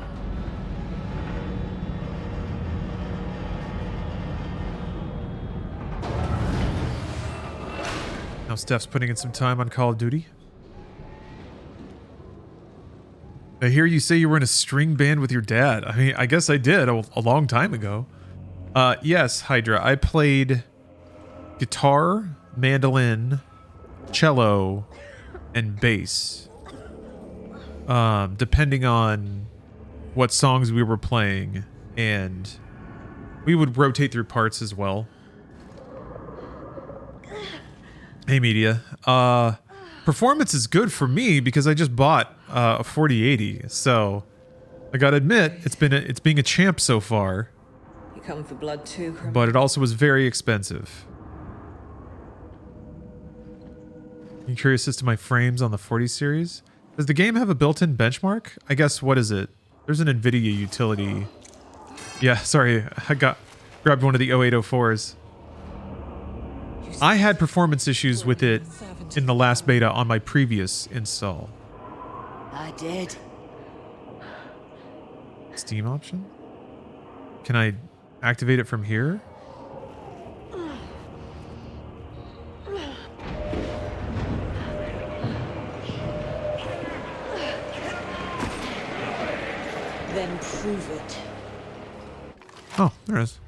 now Steph's putting in some time on Call of Duty. I hear you say you were in a string band with your dad. I mean, I guess I did a long time ago. Yes, Hydra. I played guitar, mandolin, cello, and bass. Depending on what songs we were playing, and we would rotate through parts as well. Hey, media. Performance is good for me because I just bought a 4080, so I gotta admit it's being a champ so far. You come for blood too, criminal. But it also was very expensive. You curious as to my frames on the 40 series? Does the game have a built-in benchmark? I guess, what is it? There's an NVIDIA utility. Yeah, sorry, I grabbed one of the 0804s. I had performance issues with it in the last beta on my previous install. I did. Steam option? Can I activate it from here? Then prove it. Oh, there it is.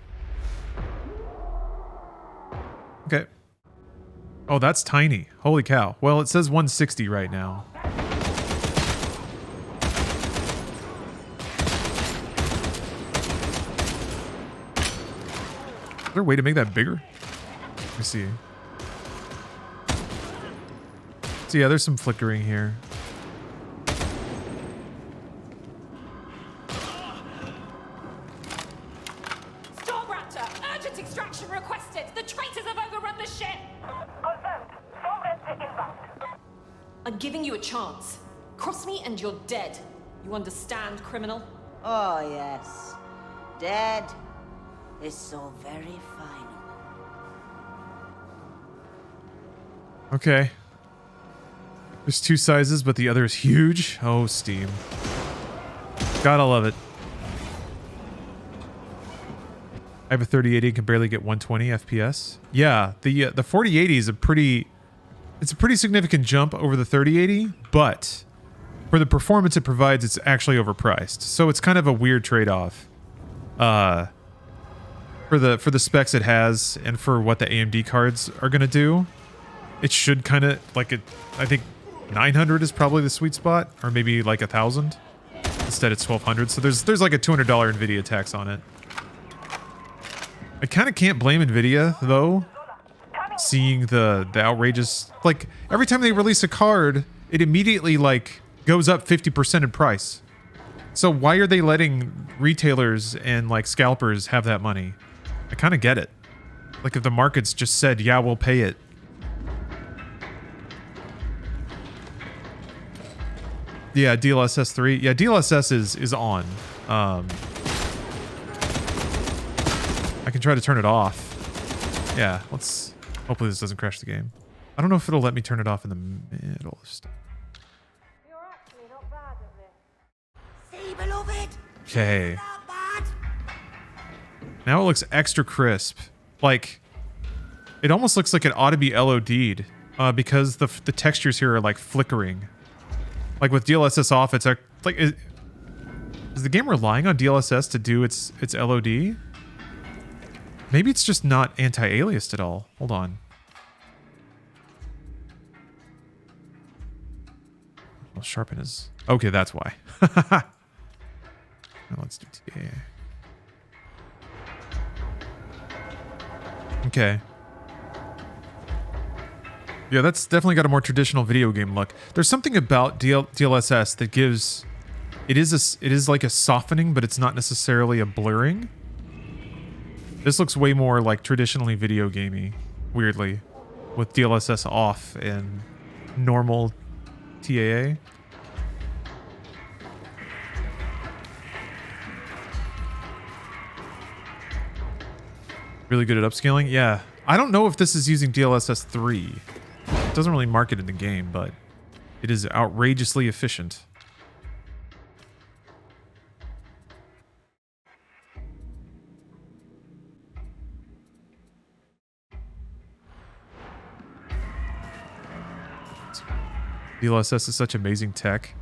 Okay. Oh, that's tiny. Holy cow. Well, it says 160 right now. Is there a way to make that bigger? Let me see. So yeah, there's some flickering here. Stormraptor, urgent extraction requested. The traitors have overrun the ship. Confirmed. Stormraptor inbound. I'm giving you a chance. Cross me and you're dead. You understand, criminal? Oh, yes. Dead is so very final. Okay. There's two sizes, but the other is huge. Oh, Steam. Gotta love it. I have a 3080 and can barely get 120 FPS. Yeah, the 4080 is a pretty significant jump over the 3080, but for the performance it provides, it's actually overpriced. So it's kind of a weird trade-off. For the specs it has and for what the AMD cards are gonna do, it should kind of like it. I think 900 is probably the sweet spot, or maybe like 1,000. Instead, it's 1,200. So there's like a $200 Nvidia tax on it. I kind of can't blame Nvidia though. Seeing the outrageous, like every time they release a card, it immediately like goes up 50% in price. So why are they letting retailers and like scalpers have that money? I kind of get it. Like if the market's just said, yeah, we'll pay it. Yeah, DLSS 3. Yeah, DLSS is on. I can try to turn it off. Yeah, let's... Hopefully this doesn't crash the game. I don't know if it'll let me turn it off in the middle of stuff. You're actually not bad at this. See, beloved? Okay. Not bad. Now it looks extra crisp. Like, it almost looks like it ought to be LOD'd because the textures here are like flickering. Like with DLSS off, it's like is the game relying on DLSS to do its LOD? Maybe it's just not anti-aliased at all. Hold on. Well, sharpen is okay. That's why. Now let's do TA. Okay. Yeah, that's definitely got a more traditional video game look. There's something about DLSS that gives it is like a softening, but it's not necessarily a blurring. This looks way more like traditionally video gamey, weirdly, with DLSS off and normal TAA. Really good at upscaling? Yeah. I don't know if this is using DLSS 3. It doesn't really mark it in the game, but it is outrageously efficient. DLSS is such amazing tech.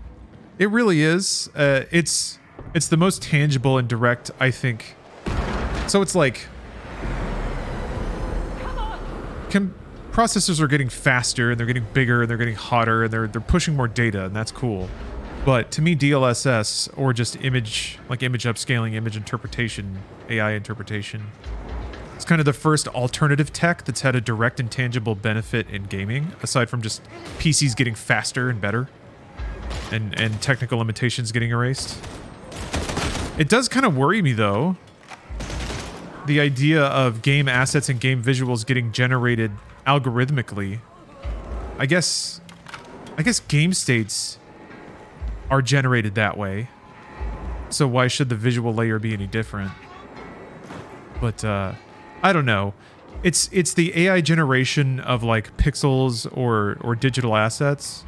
It really is. It's the most tangible and direct, I think. So it's like processors are getting faster and they're getting bigger and they're getting hotter and they're pushing more data, and that's cool. But to me, DLSS or just image upscaling, image interpretation, AI interpretation, it's kind of the first alternative tech that's had a direct and tangible benefit in gaming, aside from just PCs getting faster and better and technical limitations getting erased. It does kind of worry me though, the idea of game assets and game visuals getting generated algorithmically. I guess game states are generated that way. So why should the visual layer be any different? But I don't know. It's the AI generation of like pixels or digital assets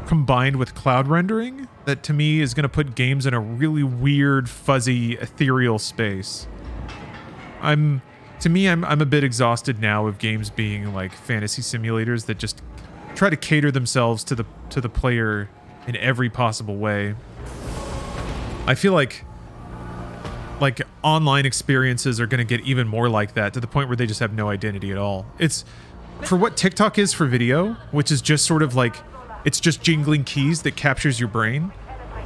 combined with cloud rendering that to me is going to put games in a really weird, fuzzy, ethereal space. I'm a bit exhausted now of games being like fantasy simulators that just try to cater themselves to the player in every possible way. I feel like online experiences are going to get even more like that, to the point where they just have no identity at all. It's for what TikTok is for video, which is just sort of like, it's just jingling keys that captures your brain.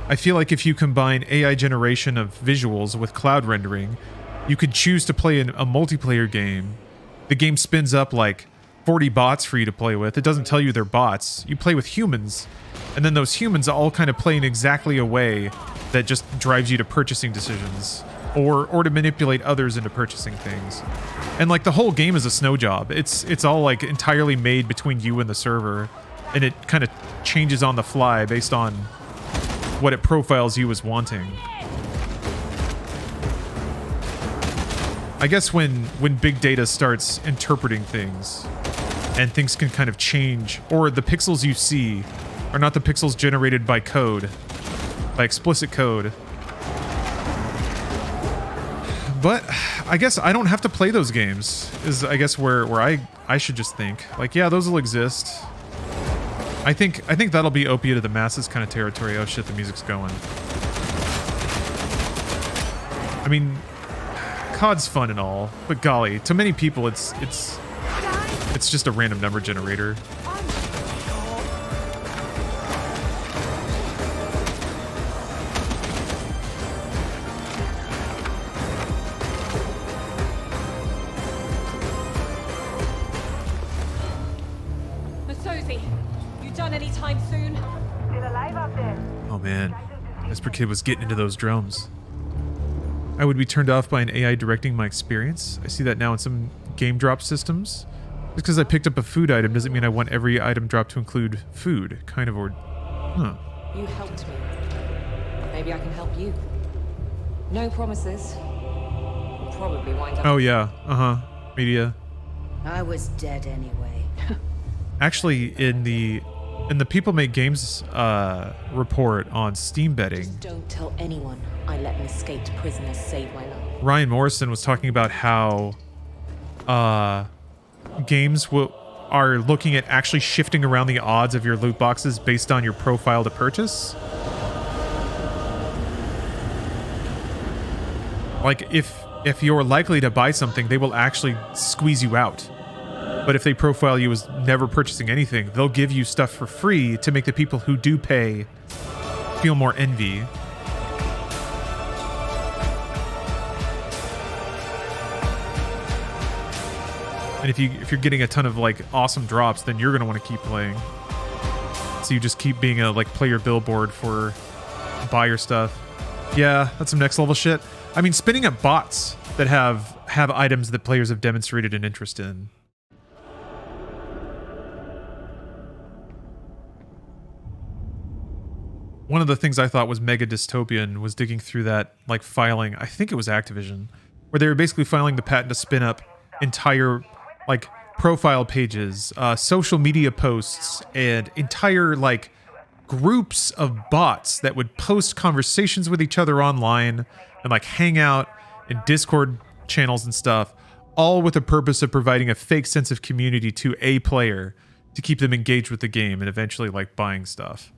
I feel like if you combine AI generation of visuals with cloud rendering, you could choose to play a multiplayer game. The game spins up like 40 bots for you to play with. It doesn't tell you they're bots. You play with humans, and then those humans all kind of play in exactly a way that just drives you to purchasing decisions, or to manipulate others into purchasing things. And like the whole game is a snow job. It's all like entirely made between you and the server, and it kind of changes on the fly based on what it profiles you as wanting. I guess when big data starts interpreting things, and things can kind of change, or the pixels you see are not the pixels generated by code, by explicit code. But I guess I don't have to play those games, is I guess where I should just think. Like, yeah, those will exist. I think that'll be opiate of the masses kind of territory. Oh shit, the music's going. I mean, COD's fun and all, but golly, to many people it's just a random number generator. Oh man, Esper Kid was getting into those drums. I would be turned off by an AI directing my experience. I see that now in some game drop systems. Just because I picked up a food item doesn't mean I want every item drop to include food. Kind of, or... Huh. You helped me. Maybe I can help you. No promises. You'll probably wind up... Oh yeah, media. I was dead anyway. Actually, in the People Make Games report on Steam betting, Just don't tell anyone I let an escaped prisoner save my life. Ryan Morrison was talking about how games are looking at actually shifting around the odds of your loot boxes based on your profile to purchase. Like, if you're likely to buy something, they will actually squeeze you out. But if they profile you as never purchasing anything, they'll give you stuff for free to make the people who do pay feel more envy. And if you're getting a ton of like awesome drops, then you're gonna want to keep playing. So you just keep being a like player billboard for buy your stuff. Yeah, that's some next level shit. I mean, spinning up bots that have items that players have demonstrated an interest in. One of the things I thought was mega dystopian was digging through that like filing. I think it was Activision, where they were basically filing the patent to spin up entire like profile pages, social media posts, and entire like groups of bots that would post conversations with each other online and like hang out in Discord channels and stuff, all with the purpose of providing a fake sense of community to a player to keep them engaged with the game and eventually like buying stuff.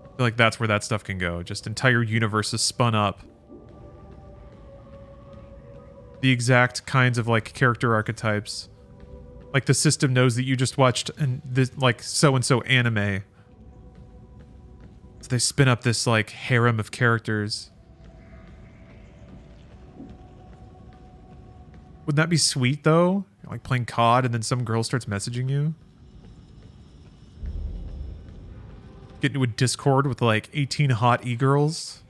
I feel like that's where that stuff can go. Just entire universes spun up. The exact kinds of like character archetypes. Like the system knows that you just watched this like so-and-so anime. So they spin up this like harem of characters. Wouldn't that be sweet though? Like playing COD and then some girl starts messaging you. Get into a Discord with like 18 hot e-girls.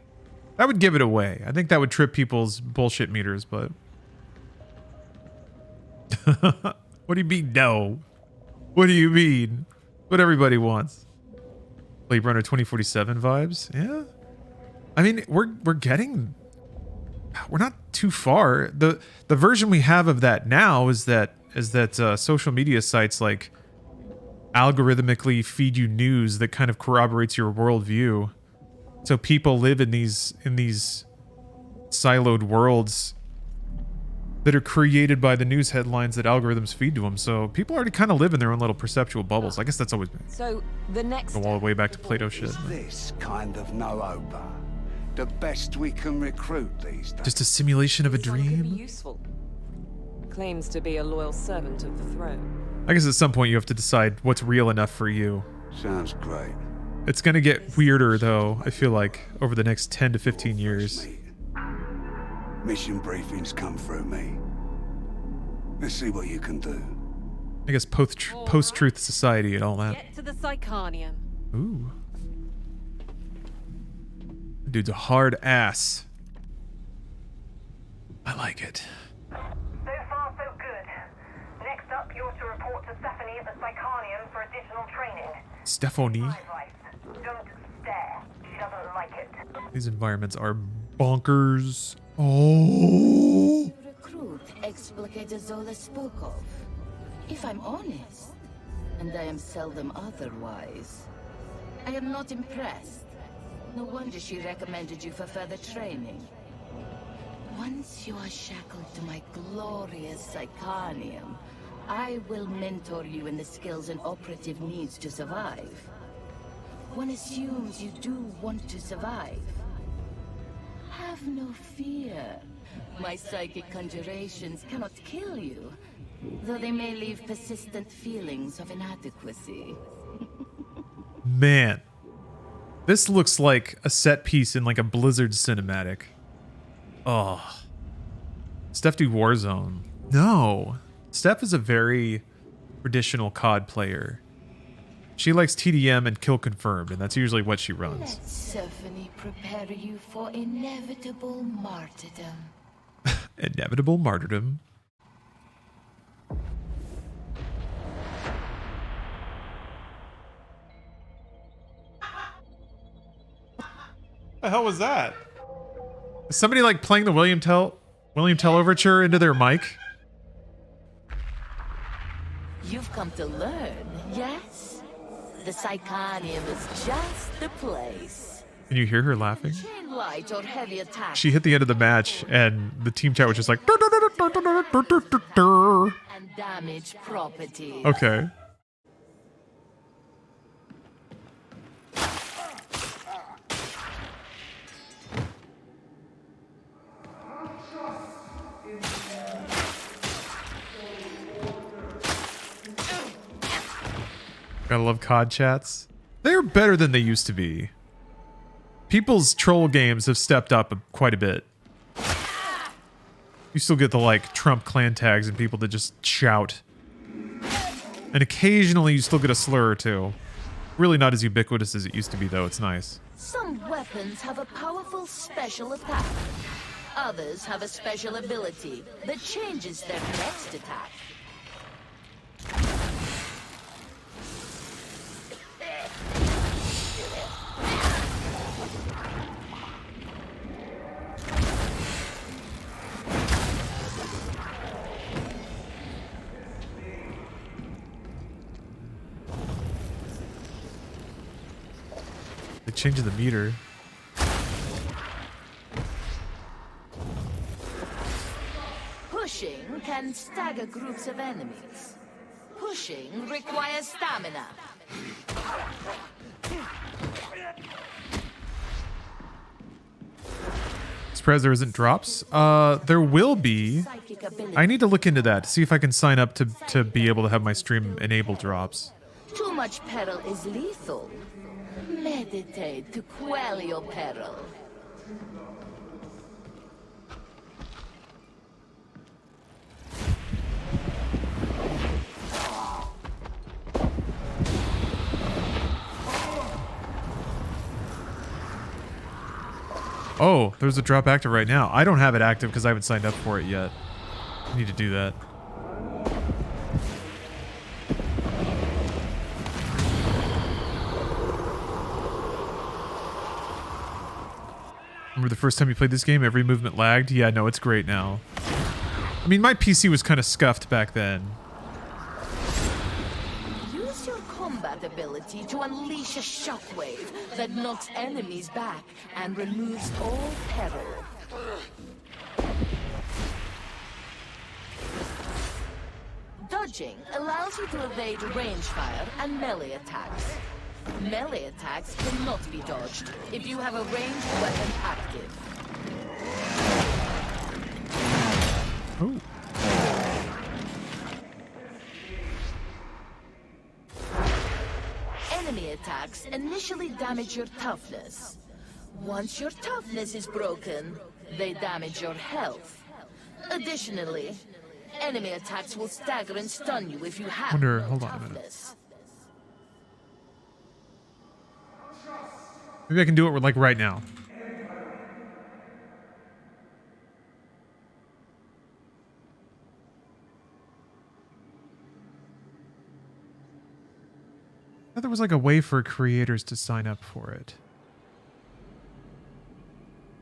That would give it away. I think that would trip people's bullshit meters, but... What do you mean, no? What do you mean? What everybody wants. Blade Runner 2047 vibes? Yeah. I mean, we're getting... We're not too far. The version we have of that now is that social media sites like algorithmically feed you news that kind of corroborates your worldview. So people live in these siloed worlds that are created by the news headlines that algorithms feed to them. So people already kind of live in their own little perceptual bubbles. I guess that's always been. So the next Go all the way back to Plato shit. Is this kind of no-over? The best we can recruit these days. Just a simulation of a Someone could be dream? useful. Claims to be a loyal servant of the throne. I guess at some point you have to decide what's real enough for you. Sounds great. It's gonna get weirder though, I feel like, over the next 10 to 15 years. Mission briefings come through me. Let's see what you can do. I guess post-truth society and all that. Get to the Psychanium. Ooh. Dude's a hard ass. I like it. So far, so good. Next up, you're to report to Stephanie at the Psychanium for additional training. Stephanie. Don't stare. She doesn't like it. These environments are bonkers. Oh. Recruit explicator Zola spoke of. If I'm honest, and I am seldom otherwise, I am not impressed. No wonder she recommended you for further training. Once you are shackled to my glorious Psychanium, I will mentor you in the skills an operative needs to survive. One assumes you do want to survive. Have no fear. My psychic conjurations cannot kill you, though they may leave persistent feelings of inadequacy. Man. This looks like a set piece in like a Blizzard cinematic. Oh. Steph do Warzone. No. Steph is a very traditional COD player. She likes TDM and kill confirmed, and that's usually what she runs. Let Stephanie prepare you for inevitable martyrdom. Inevitable martyrdom. The hell was that? Is somebody like playing the William Tell overture into their mic? You've come to learn, yes? The Psychanium is just the place. Can you hear her laughing? Chain light or heavy attack. She hit the end of the match, and the team chat was just like. And damage property. Okay. Gotta love COD chats. They're better than they used to be. People's troll games have stepped up quite a bit. You still get the like Trump clan tags and people that just shout. And occasionally you still get a slur or two. Really not as ubiquitous as it used to be though, it's nice. Some weapons have a powerful special attack. Others have a special ability that changes their next attack. They changed the meter. Pushing can stagger groups of enemies. Pushing requires stamina. Surprised there isn't drops. There will be. I need to look into that to see if I can sign up to be able to have my stream enable drops. Too much peril is lethal. Meditate to quell your peril. Oh, there's a drop active right now. I don't have it active because I haven't signed up for it yet. I need to do that. Remember the first time you played this game, every movement lagged? Yeah, no, it's great now. I mean, my PC was kind of scuffed back then. Use your combat ability to unleash a shockwave that knocks enemies back and removes all peril. Dodging allows you to evade range fire and melee attacks. Melee attacks cannot be dodged if you have a ranged weapon active. Ooh. Enemy attacks initially damage your toughness. Once your toughness is broken, they damage your health. Additionally, enemy attacks will stagger and stun you if you have no Hold on a minute. toughness. Maybe I can do it like right now. I thought there was like a way for creators to sign up for it.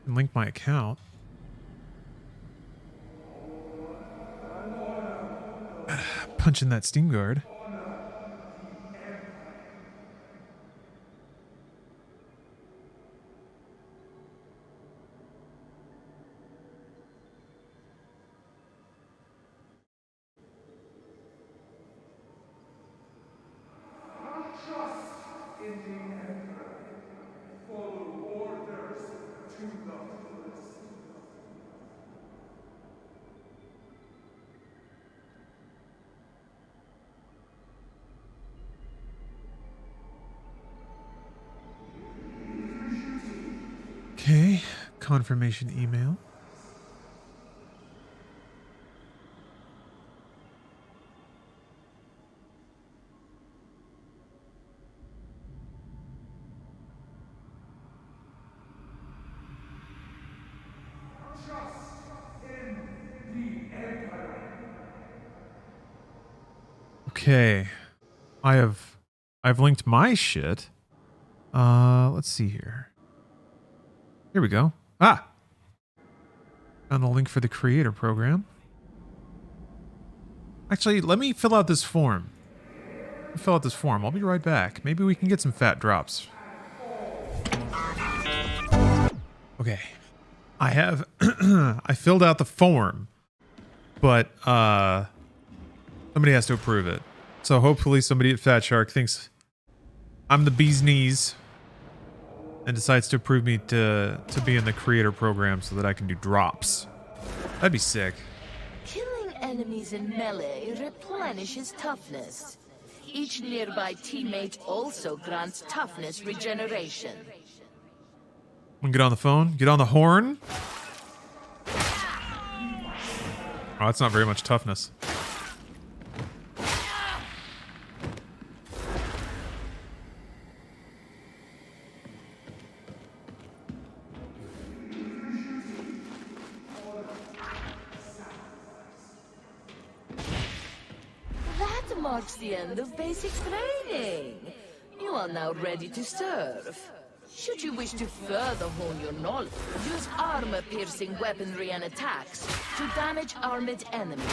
And link my account. Punch in that Steam guard. Okay, confirmation email. Okay, I've linked my shit. Let's see here. Here we go. Ah! Found the link for the creator program. Actually, let me fill out this form. I'll be right back. Maybe we can get some fat drops. Okay. I have... I filled out the form. But, somebody has to approve it. So hopefully somebody at Fat Shark thinks I'm the bee's knees. And decides to approve me to be in the creator program so that I can do drops. That'd be sick. Killing enemies in melee replenishes toughness. Each nearby teammate also grants toughness regeneration. Wanna get on the phone? Get on the horn? Oh, that's not very much toughness. Marks the end of basic training. You are now ready to serve. Should you wish to further hone your knowledge, use armor-piercing weaponry and attacks to damage armored enemies.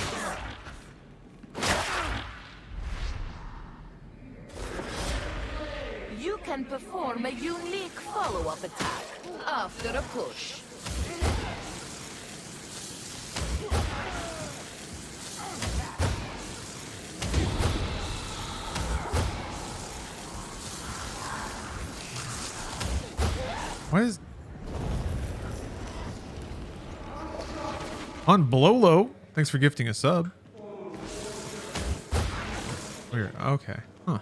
You can perform a unique follow-up attack after a push. Why is... On Blolo, thanks for gifting a sub. Weird. Okay. Huh.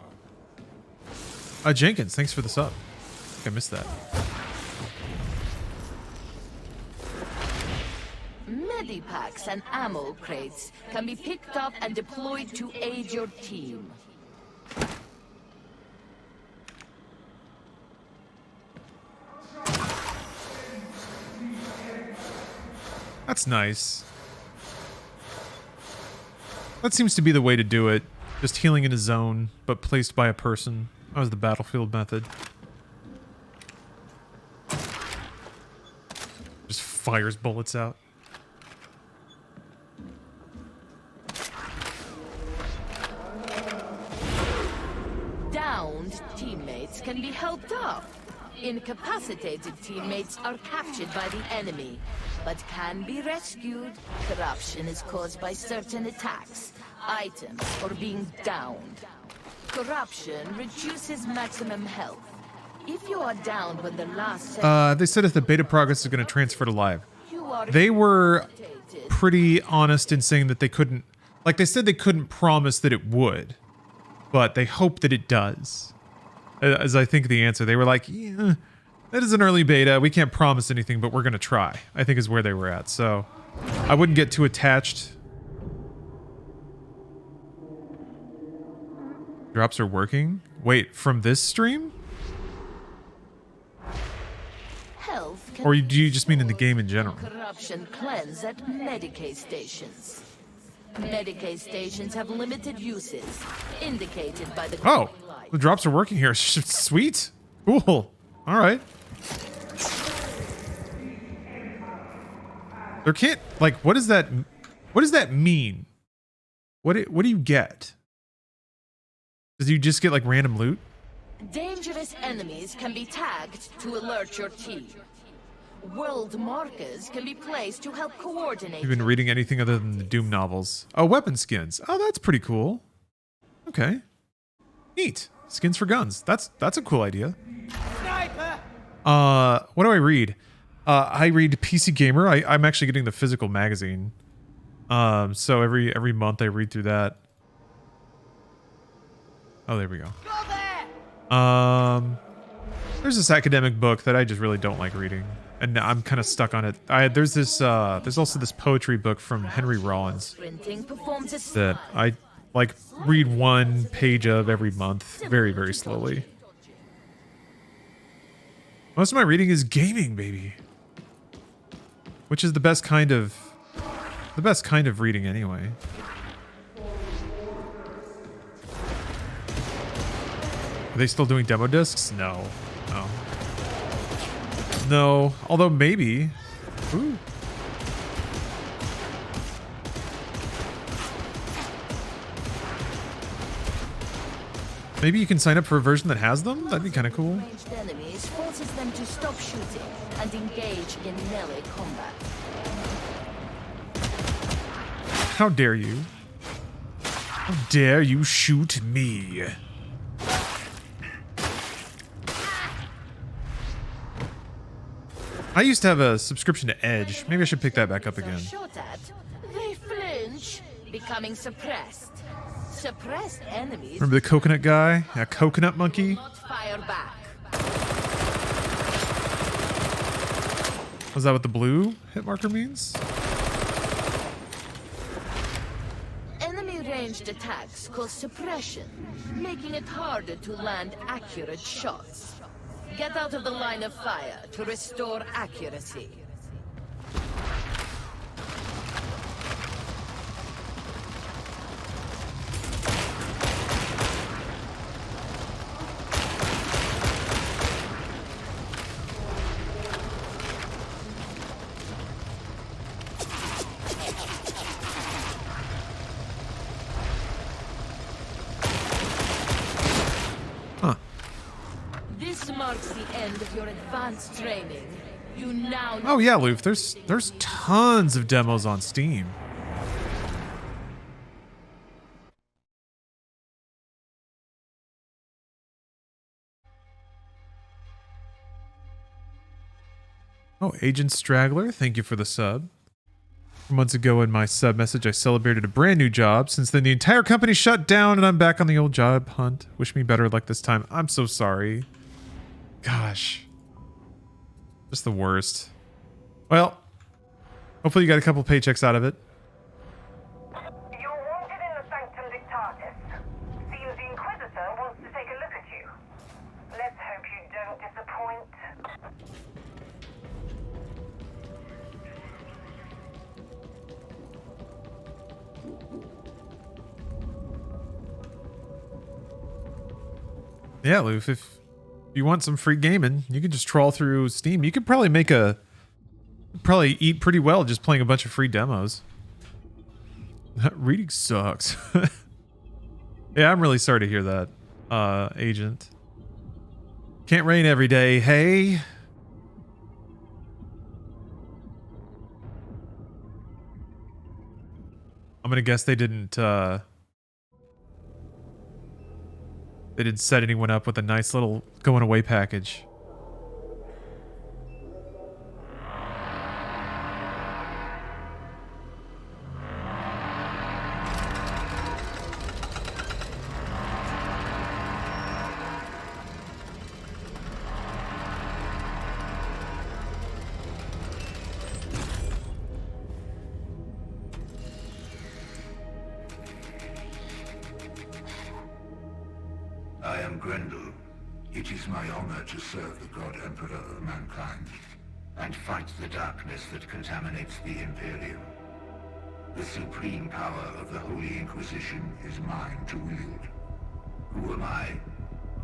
Jenkins, thanks for the sub. I think I missed that. Medipacks and ammo crates can be picked up and deployed to aid your team. That's nice. That seems to be the way to do it. Just healing in a zone, but placed by a person. That was the battlefield method. Just fires bullets out. Downed teammates can be helped up. Incapacitated teammates are captured by the enemy, but can be rescued. Corruption is caused by certain attacks, items, or being downed. Corruption reduces maximum health. If you are down when the last They said if the beta progress is going to transfer to live. you are They were pretty honest in saying that they couldn't, like they said they couldn't promise that it would, but they hope that it does. As I think the answer, they were like, yeah, that is an early beta. We can't promise anything, but we're going to try, I think is where they were at. So I wouldn't get too attached. Drops are working. Wait, from this stream? health can Or do you just mean in the game in general? corruption cleanse at Medicaid stations. Medicaid stations have limited uses, indicated by the Oh, glowing light. the drops are working here. Sweet. Cool. All right. There can't, like, what does that mean? What do you get? Does you just get like random loot? Dangerous enemies can be tagged to alert your team. World markers can be placed to help coordinate. You've been reading anything other than the Doom novels? Oh, weapon skins. Oh, that's pretty cool. Okay. Neat. Skins for guns. That's a cool idea. Sniper! What do I read? I read PC Gamer. I'm actually getting the physical magazine. So every month I read through that. Oh, there we go. There's this academic book that I just really don't like reading, and I'm kind of stuck on it. There's also this poetry book from Henry Rollins Printing performs a that I like read one page of every month, very, very slowly. Most of my reading is gaming, baby, which is the best kind of reading anyway. Are they still doing demo discs? No. No. No. Although maybe. Ooh. Maybe you can sign up for a version that has them? That'd be kind of cool. ranged enemies forces them to stop shooting and engage in melee combat. How dare you? How dare you shoot me? I used to have a subscription to Edge. Maybe I should pick that back up again. Shot at, they flinch, becoming suppressed. Suppressed enemies Remember the coconut guy? Yeah, coconut monkey? not fire back. Was that what the blue hit marker means? Enemy ranged attacks cause suppression, making it harder to land accurate shots. Get out of the line of fire to restore accuracy. Huh. This marks the end of your advanced training. You now Oh yeah, Loof. There's tons of demos on Steam. Oh, Agent Straggler, thank you for the sub. Months ago in my sub message, I celebrated a brand new job. Since then, the entire company shut down and I'm back on the old job hunt. Wish me better luck this time. I'm so sorry. Gosh. Just the worst. Well, hopefully you got a couple paychecks out of it. You're wanted in the Sanctum Dictatus. Seems the Inquisitor wants to take a look at you. Let's hope you don't disappoint. Yeah, Loof, if you want some free gaming, you can just trawl through Steam. You could probably probably eat pretty well just playing a bunch of free demos. That reading sucks. Yeah, I'm really sorry to hear that, Agent. Can't rain every day, hey? I'm gonna guess they didn't, They didn't set anyone up with a nice little going away package. I am Grendel. It is my honor to serve the God Emperor of mankind and fight the darkness that contaminates the Imperium. The supreme power of the Holy Inquisition is mine to wield. Who am I?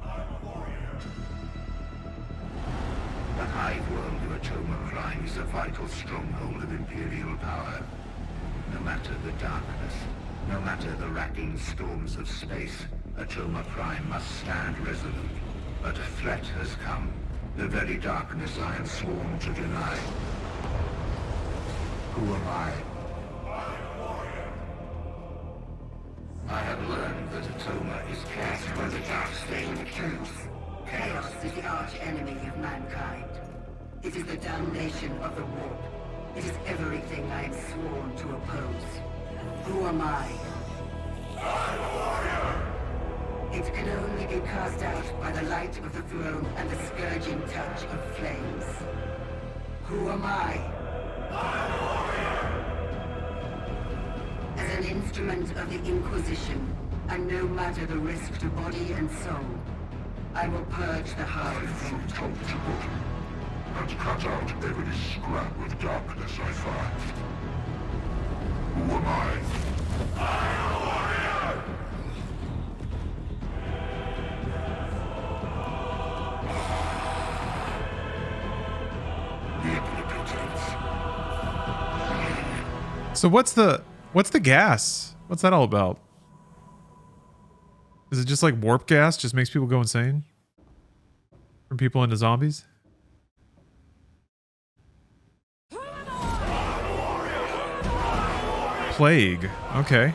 I'm a warrior. The hive world of Atoma Prime is a vital stronghold of Imperial power. No matter the darkness, no matter the racking storms of space, Atoma Prime must stand resolute. But a threat has come. The very darkness I am sworn to deny. Who am I? I have learned that Atoma is cast by the dark stain of truth. Chaos is the arch-enemy of mankind. It is the damnation of the warp. It is everything I am sworn to oppose. Who am I? I'm a warrior! It can only be cast out by the light of the throne and the scourging touch of flames. Who am I? I'm a warrior! As an instrument of the Inquisition, and no matter the risk to body and soul, I will purge the hive from top to bottom, and cut out every scrap of darkness I find. Who am I? I'm a warrior! So what's the gas? What's that all about? Is it just like warp gas? Just makes people go insane? From people into zombies? Plague. Okay.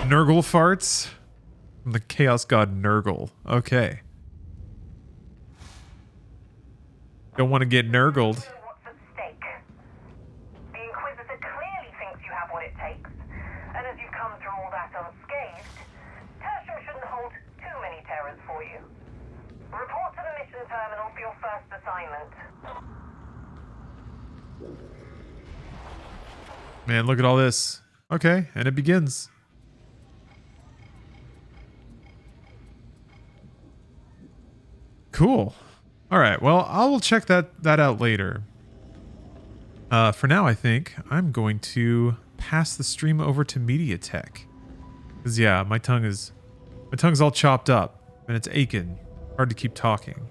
Nurgle farts? From the Chaos God Nurgle. Okay. Don't want to get Nurgled. What's at stake? The Inquisitor clearly thinks you have what it takes, and as you've come through all that unscathed, Tertium shouldn't hold too many terrors for you. Report to the mission terminal for your first assignment. Man, look at all this. Okay, and it begins. Cool. All right. Well, I will check that out later. For now, I think I'm going to pass the stream over to MediaTek. Cause yeah, my tongue's all chopped up and it's aching. Hard to keep talking.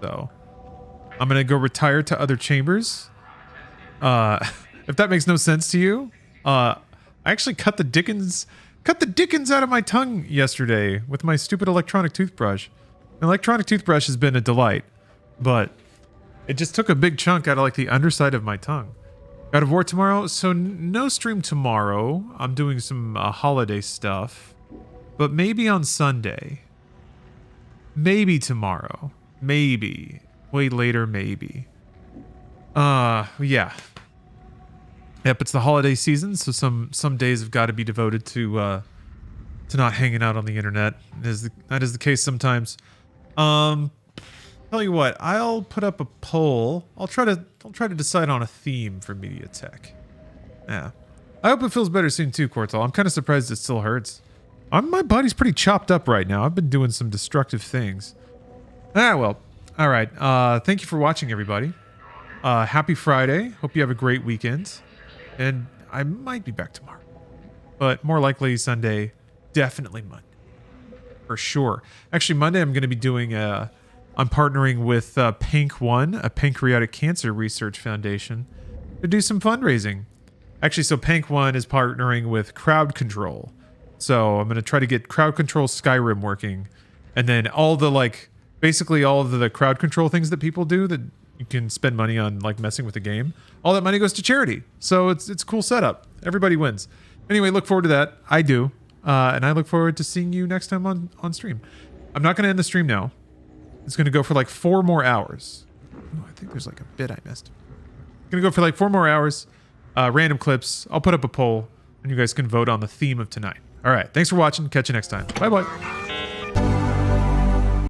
So I'm gonna go retire to other chambers. If that makes no sense to you, I actually cut the dickens out of my tongue yesterday with my stupid electronic toothbrush. An electronic toothbrush has been a delight, but it just took a big chunk out of like the underside of my tongue. God of War tomorrow, so no stream tomorrow. I'm doing some holiday stuff, but maybe on Sunday. Maybe tomorrow. Maybe. Way later, maybe. Yeah. Yep, it's the holiday season, so some days have got to be devoted to not hanging out on the internet. That is the case sometimes. Tell you what, I'll put up a poll. I'll try to decide on a theme for MediaTek. Yeah. I hope it feels better soon too, Quartal. I'm kind of surprised it still hurts. My body's pretty chopped up right now. I've been doing some destructive things. Well. All right. Thank you for watching, everybody. Happy Friday. Hope you have a great weekend. And I might be back tomorrow. But more likely Sunday. Definitely Monday. For sure. Actually, Monday I'm going to be doing I'm partnering with Pank One, a pancreatic cancer research foundation, to do some fundraising. Actually, so Pank One is partnering with Crowd Control. So I'm going to try to get Crowd Control Skyrim working. And then all the basically all of the crowd control things that people do that you can spend money on, like messing with the game. All that money goes to charity. So it's a cool setup. Everybody wins. Anyway, look forward to that. I do. And I look forward to seeing you next time on stream. I'm not going to end the stream now. It's going to go for like 4 more hours. Oh, I think there's like a bit I missed. It's going to go for like 4 more hours. Random clips. I'll put up a poll and you guys can vote on the theme of tonight. All right. Thanks for watching. Catch you next time. Bye-bye.